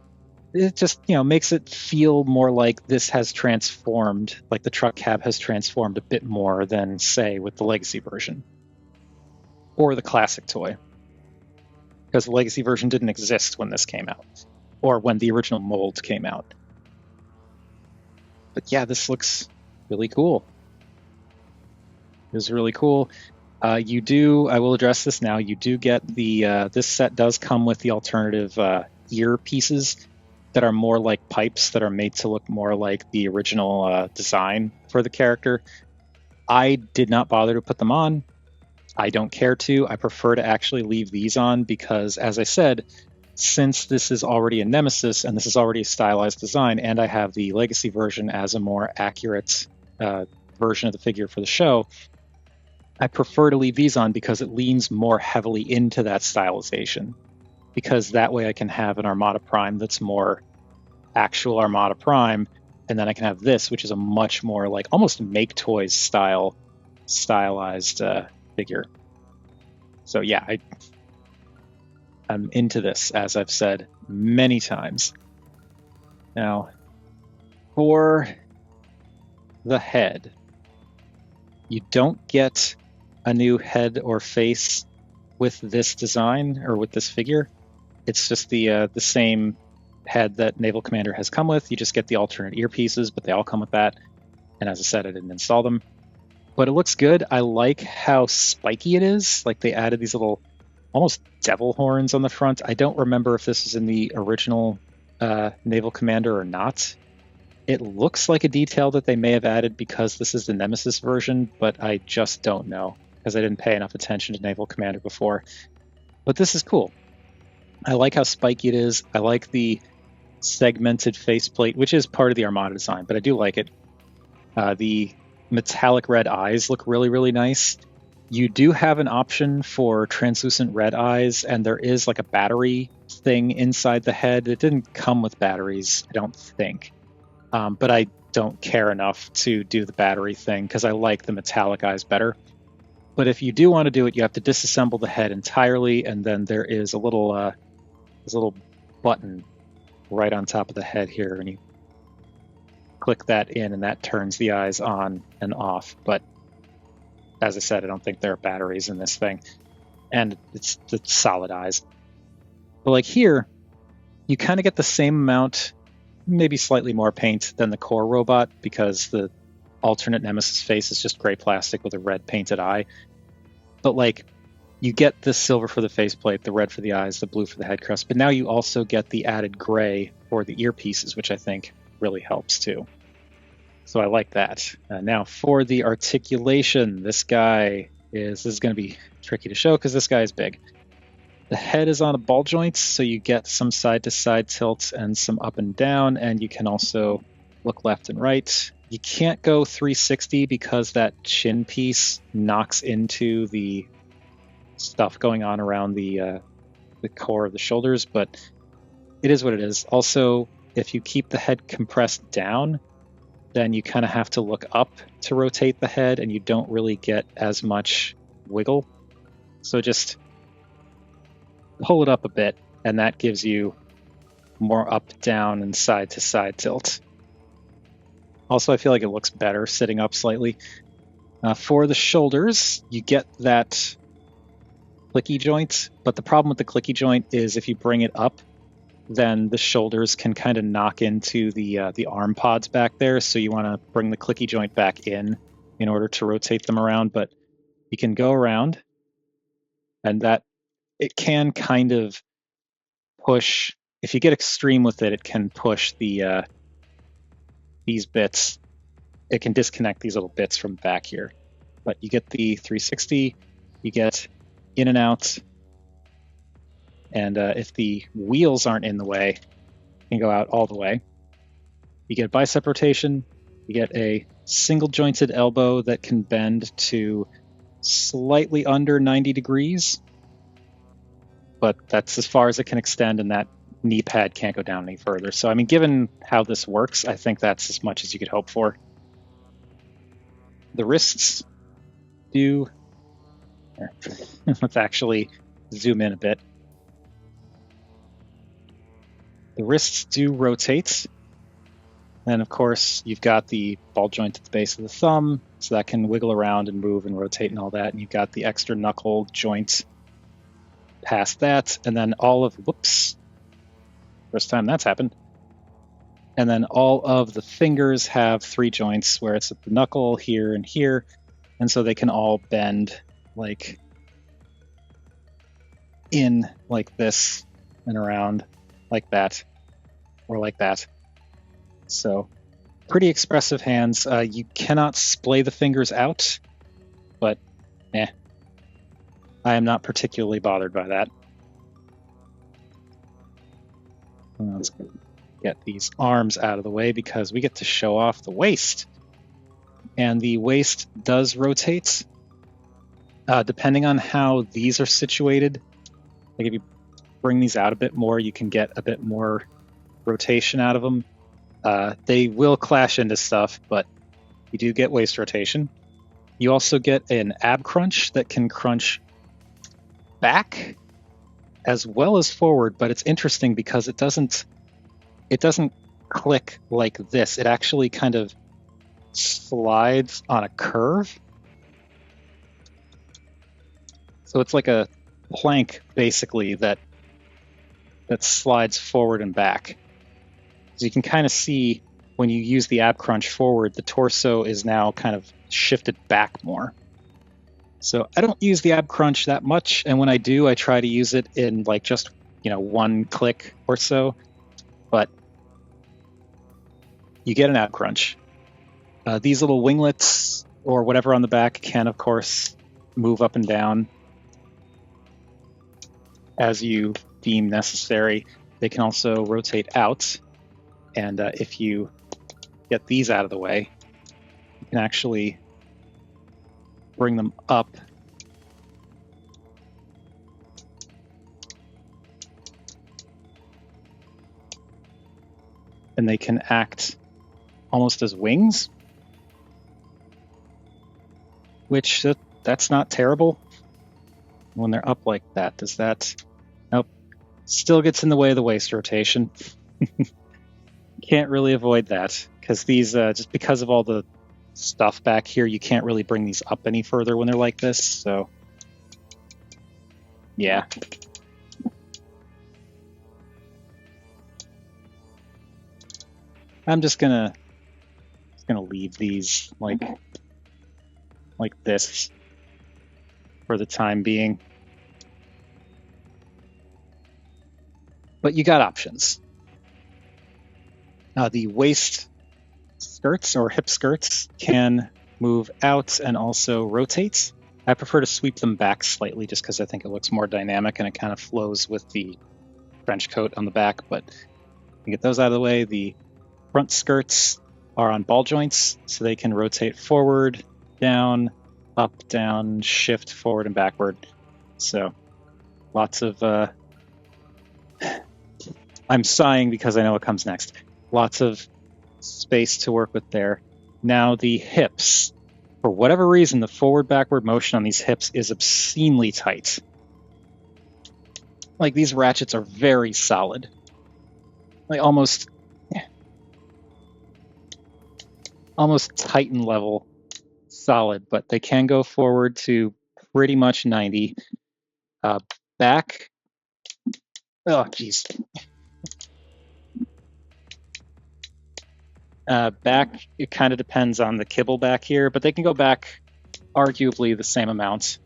Speaker 1: it just, you know, makes it feel more like this has transformed, like the truck cab has transformed a bit more than, say, with the Legacy version or the classic toy, because the Legacy version didn't exist when this came out or when the original mold came out. But yeah, this looks really cool. It was really cool. I will address this now. You do get the, this set does come with the alternative ear pieces that are more like pipes that are made to look more like the original design for the character. I did not bother to put them on. I don't care to. I prefer to actually leave these on because, as I said, since this is already a Nemesis and this is already a stylized design, and I have the Legacy version as a more accurate version of the figure for the show, I prefer to leave these on because it leans more heavily into that stylization. Because that way I can have an Armada Prime that's more actual Armada Prime, and then I can have this, which is a much more like almost Make Toys style stylized figure. So yeah, I'm into this, as I've said many times. Now, for the head, you don't get a new head or face with this design or with this figure. It's just the same head that Naval Commander has come with. You just get the alternate earpieces, but they all come with that. And as I said, I didn't install them. But it looks good. I like how spiky it is. Like they added these little almost devil horns on the front. I don't remember if this is in the original Naval Commander or not. It looks like a detail that they may have added because this is the Nemesis version, but I just don't know because I didn't pay enough attention to Naval Commander before. But this is cool. I like how spiky it is. I like the segmented faceplate, which is part of the Armada design, but I do like it. The metallic red eyes look really, really nice. You do have an option for translucent red eyes, and there is like a battery thing inside the head. It didn't come with batteries, I don't think. But I don't care enough to do the battery thing because I like the metallic eyes better. But if you do want to do it, you have to disassemble the head entirely, and then there is a little button right on top of the head here, and you click that in, and that turns the eyes on and off. But as I said, I don't think there are batteries in this thing, and it's solid eyes. But like here, you kind of get the same amount, maybe slightly more paint than the core robot, because the alternate Nemesis face is just gray plastic with a red painted eye. But like, you get the silver for the faceplate, the red for the eyes, the blue for the head crest, but now you also get the added gray for the earpieces, which I think really helps too. So I like that. Now for the articulation, this is going to be tricky to show because this guy is big. The head is on a ball joint, so you get some side-to-side tilt and some up and down, and you can also look left and right. You can't go 360 because that chin piece knocks into the stuff going on around the core of the shoulders, but it is what it is. Also, if you keep the head compressed down, then you kind of have to look up to rotate the head, and you don't really get as much wiggle. So just pull it up a bit, and that gives you more up, down, and side-to-side tilt. Also, I feel like it looks better sitting up slightly. For the shoulders, you get that clicky joint, but the problem with the clicky joint is if you bring it up, then the shoulders can kind of knock into the arm pods back there, so you want to bring the clicky joint back in order to rotate them around, but you can go around, and that it can kind of push, if you get extreme with it, it can push the these bits, it can disconnect these little bits from back here. But you get the 360, you get in and out, and if the wheels aren't in the way, you can go out all the way. You get bicep rotation, you get a single jointed elbow that can bend to slightly under 90 degrees, but that's as far as it can extend, and that knee pad can't go down any further. So, I mean, given how this works, I think that's as much as you could hope for. The wrists do... Let's actually zoom in a bit. The wrists do rotate. And of course, you've got the ball joint at the base of the thumb, so that can wiggle around and move and rotate and all that. And you've got the extra knuckle joint past that. And then all of, whoops, first time that's happened. And then all of the fingers have 3 joints where it's at the knuckle here and here. And so they can all bend like in like this and around like that or like that. So pretty expressive hands. You cannot splay the fingers out, but I am not particularly bothered by that. Let's get these arms out of the way because we get to show off the waist. And the waist does rotate. Depending on how these are situated, like if you bring these out a bit more, you can get a bit more rotation out of them. They will clash into stuff, but you do get waist rotation. You also get an ab crunch that can crunch back as well as forward, but it's interesting because it doesn't click like this. It actually kind of slides on a curve. So it's like a plank basically that slides forward and back. So you can kind of see when you use the ab crunch forward, the torso is now kind of shifted back more. So I don't use the ab crunch that much, and when I do, I try to use it in like just, one click or so. But you get an ab crunch. These little winglets or whatever on the back can, of course, move up and down as you deem necessary. They can also rotate out. And if you get these out of the way, you can actually bring them up. And they can act almost as wings, which that's not terrible when they're up like that. Does that? Nope. Still gets in the way of the waist rotation. Can't really avoid that because these, just because of all the stuff back here, you can't really bring these up any further when they're like this. So, yeah. I'm just gonna leave these like this for the time being. But you got options. The waist skirts or hip skirts can move out and also rotate. I prefer to sweep them back slightly just because I think it looks more dynamic and it kind of flows with the trench coat on the back, but you get those out of the way. The front skirts are on ball joints, so they can rotate forward, down, up, down, shift forward and backward. So lots of... I'm sighing because I know what comes next. Lots of space to work with there. Now the hips. For whatever reason, the forward-backward motion on these hips is obscenely tight. Like, these ratchets are very solid. Like, almost Titan level solid, but they can go forward to pretty much 90. Back. Oh, jeez. Back, it kind of depends on the kibble back here, but they can go back arguably the same amount.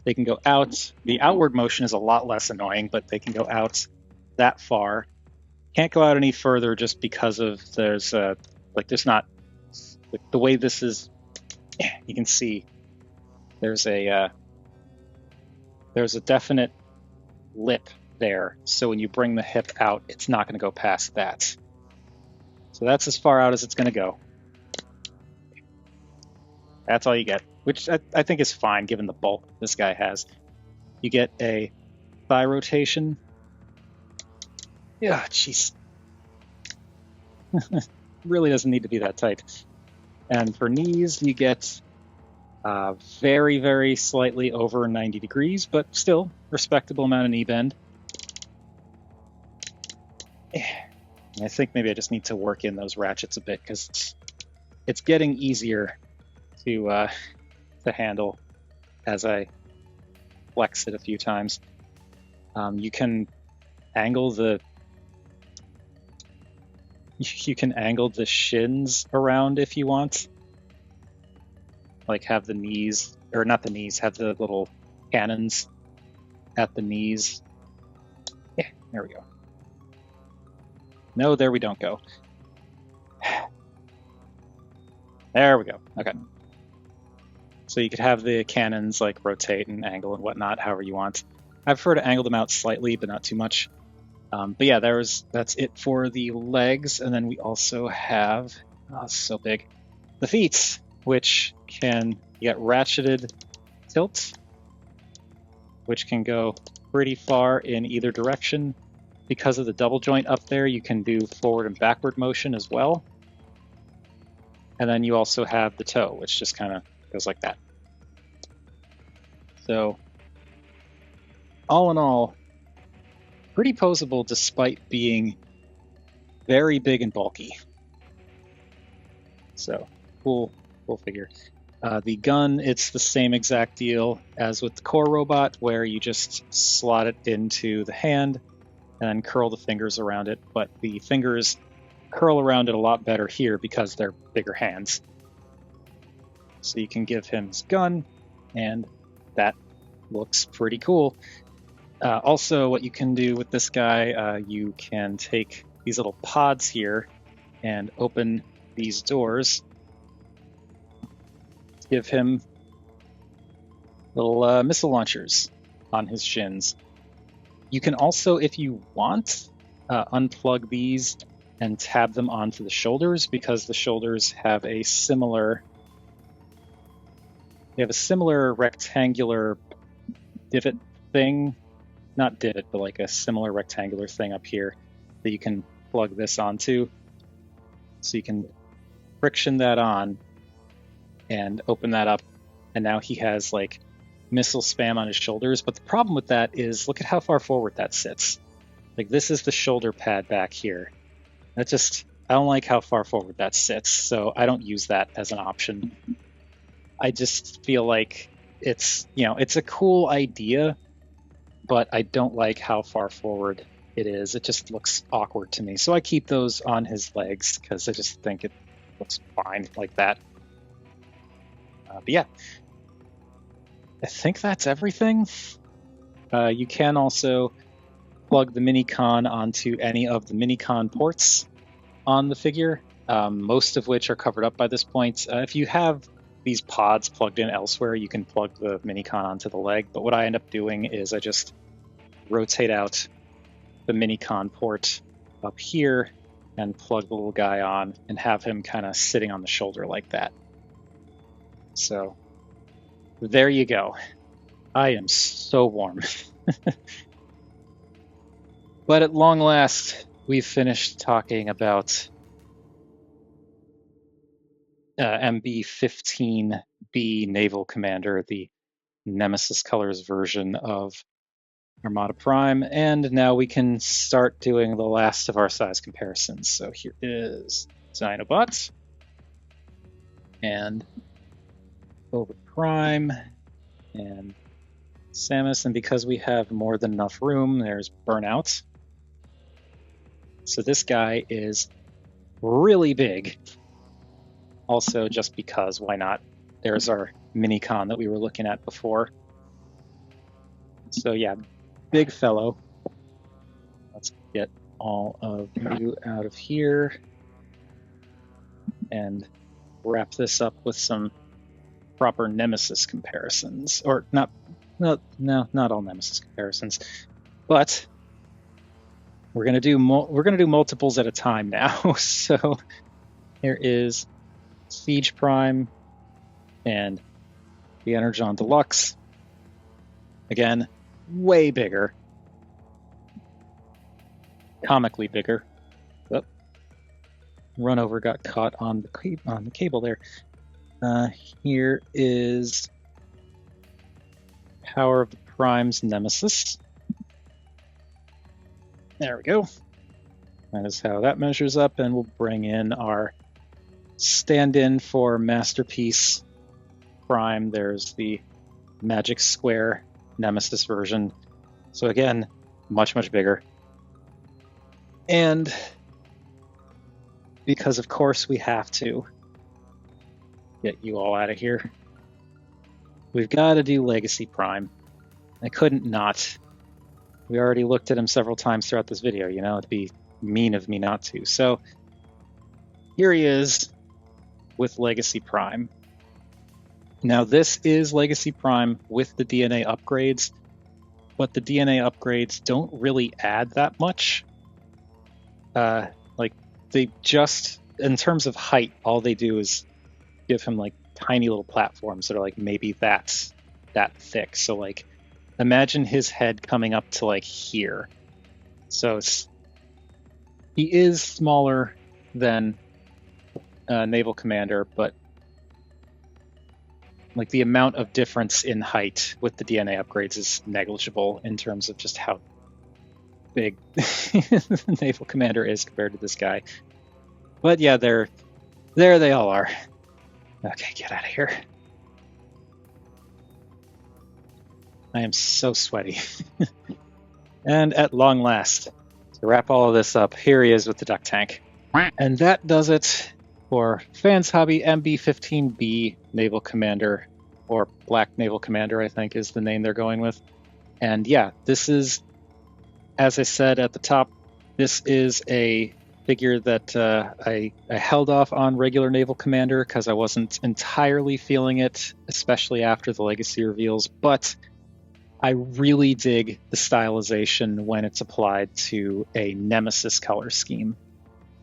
Speaker 1: They can go out. The outward motion is a lot less annoying, but they can go out that far. Can't go out any further just because of there's not, like, the way this is, you can see there's a definite lip there. So when you bring the hip out, it's not going to go past that. So that's as far out as it's going to go. That's all you get, which I think is fine given the bulk this guy has. You get a thigh rotation. Yeah, jeez. Really doesn't need to be that tight. And for knees, you get very, very slightly over 90 degrees, but still respectable amount of knee bend. I think maybe I just need to work in those ratchets a bit because it's getting easier to handle as I flex it a few times. You can angle the shins around if you want. Like have the knees, or not the knees, have the little cannons at the knees. Yeah, there we go. No, there we don't go. There we go. Okay. So you could have the cannons like rotate and angle and whatnot, however you want. I prefer to angle them out slightly, but not too much. But yeah, that's it for the legs, and then we also have so big the feet, which can get ratcheted tilt, which can go pretty far in either direction. Because of the double joint up there, you can do forward and backward motion as well. And then you also have the toe, which just kind of goes like that. So all in all, pretty posable despite being very big and bulky. So cool figure. The gun, it's the same exact deal as with the core robot, where you just slot it into the hand and then curl the fingers around it, but the fingers curl around it a lot better here because they're bigger hands. So you can give him his gun, and that looks pretty cool. Also, what you can do with this guy, you can take these little pods here and open these doors. Give him little missile launchers on his shins. You can also, if you want, unplug these and tab them onto the shoulders, because the shoulders have a similar rectangular divot thing. Not divot, but like a similar rectangular thing up here that you can plug this onto. So you can friction that on and open that up, and now he has like missile spam on his shoulders. But the problem with that is, look at how far forward that sits. Like, this is the shoulder pad back here. I don't like how far forward that sits, so I don't use that as an option. I just feel like it's a cool idea, but I don't like how far forward it is. It just looks awkward to me. So I keep those on his legs because I just think it looks fine like that. But yeah, I think that's everything. You can also plug the MiniCon onto any of the MiniCon ports on the figure, most of which are covered up by this point. If you have these pods plugged in elsewhere, you can plug the MiniCon onto the leg. But what I end up doing is I just rotate out the MiniCon port up here and plug the little guy on and have him kind of sitting on the shoulder like that. So there you go. I am so warm. But at long last, we've finished talking about MB-15B Naval Commander, the Nemesis Colors version of Armada Prime, and now we can start doing the last of our size comparisons. So here is Dinobot and Over Prime and Samus, and because we have more than enough room, there's Burnout. So this guy is really big. Also, just because, why not? There's our MiniCon that we were looking at before. So yeah, big fellow. Let's get all of you out of here and wrap this up with some proper Nemesis comparisons. Or not all Nemesis comparisons, but we're gonna do multiples at a time now. So here is Siege Prime and the Energon Deluxe. Again, way bigger, comically bigger. Oh, Runover got caught on the cable there. Here is Power of the Prime's Nemesis. There we go. That is how that measures up, and we'll bring in our stand-in for Masterpiece Prime. There's the Magic Square Nemesis version. So again, much, much bigger. And because of course we have to get you all out of here, we've got to do Legacy Prime. I couldn't not. We already looked at him several times throughout this video, you know, it'd be mean of me not to. So here he is with Legacy Prime. Now this is Legacy Prime with the DNA upgrades, but the DNA upgrades don't really add that much. Like they just, in terms of height, all they do is give him like tiny little platforms that are like maybe that thick. So like imagine his head coming up to like here. So he is smaller than Naval Commander, but like the amount of difference in height with the DNA upgrades is negligible in terms of just how big Naval Commander is compared to this guy. But yeah, there they all are. Okay, get out of here. I am so sweaty. And at long last, to wrap all of this up, here he is with the duck tank. And that does it for Fans Hobby MB-15B Naval Commander, or Black Naval Commander, I think is the name they're going with. And yeah, this is, as I said at the top, this is a figure that I held off on regular Naval Commander because I wasn't entirely feeling it, especially after the Legacy reveals, but I really dig the stylization when it's applied to a Nemesis color scheme.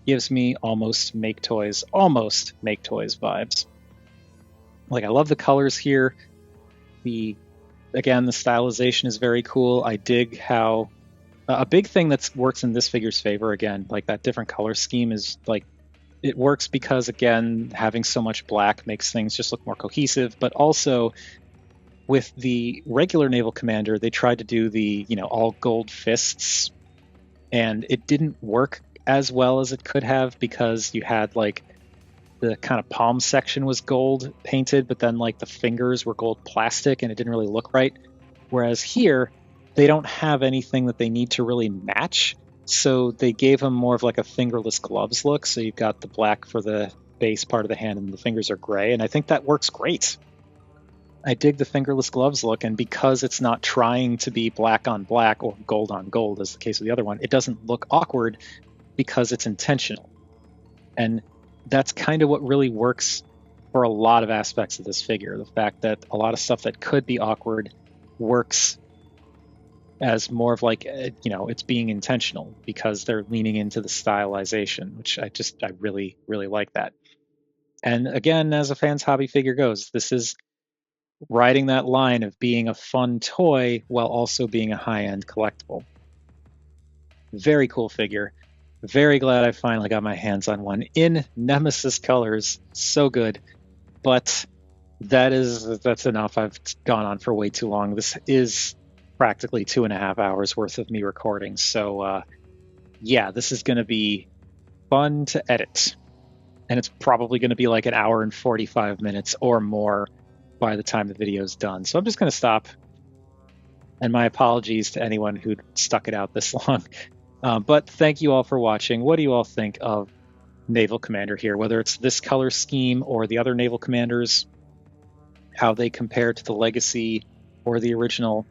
Speaker 1: Gives me almost Make Toys vibes. Like, I love the colors here. Again, the stylization is very cool. I dig how a big thing that works in this figure's favor, again, like that different color scheme is like, it works because, again, having so much black makes things just look more cohesive, but also with the regular Naval Commander, they tried to do the, you know, all gold fists, and it didn't work as well as it could have because you had like the kind of palm section was gold painted, but then like the fingers were gold plastic and it didn't really look right. Whereas here, they don't have anything that they need to really match. So they gave them more of like a fingerless gloves look. So you've got the black for the base part of the hand and the fingers are gray. And I think that works great. I dig the fingerless gloves look. And because it's not trying to be black on black or gold on gold, as the case of the other one, it doesn't look awkward because it's intentional. And that's kind of what really works for a lot of aspects of this figure. The fact that a lot of stuff that could be awkward works as more of like, you know, it's being intentional because they're leaning into the stylization, which I really, really like that. And again, as a Fans Hobby figure goes, this is riding that line of being a fun toy while also being a high-end collectible. Very cool figure. Very glad I finally got my hands on one in Nemesis colors. So good. But that's enough. I've gone on for way too long. This is practically 2.5 hours worth of me recording. So yeah, this is going to be fun to edit. And it's probably going to be like 1 hour and 45 minutes or more by the time the video is done. So I'm just going to stop. And my apologies to anyone who stuck it out this long. But thank you all for watching. What do you all think of Naval Commander here? Whether it's this color scheme or the other Naval Commanders, how they compare to the Legacy or the original.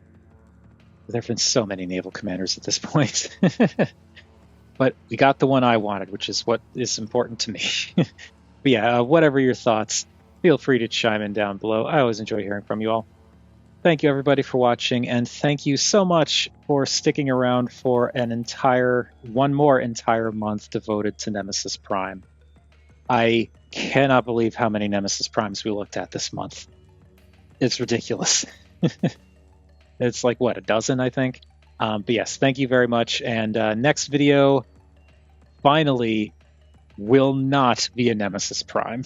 Speaker 1: There have been so many Naval Commanders at this point. But we got the one I wanted, which is what is important to me. But yeah, whatever your thoughts, feel free to chime in down below. I always enjoy hearing from you all. Thank you everybody for watching, and thank you so much for sticking around for one more entire month devoted to Nemesis Prime. I cannot believe how many Nemesis Primes we looked at this month. It's ridiculous. It's like, what, a dozen, I think? But yes, thank you very much, and next video, finally, will not be a Nemesis Prime.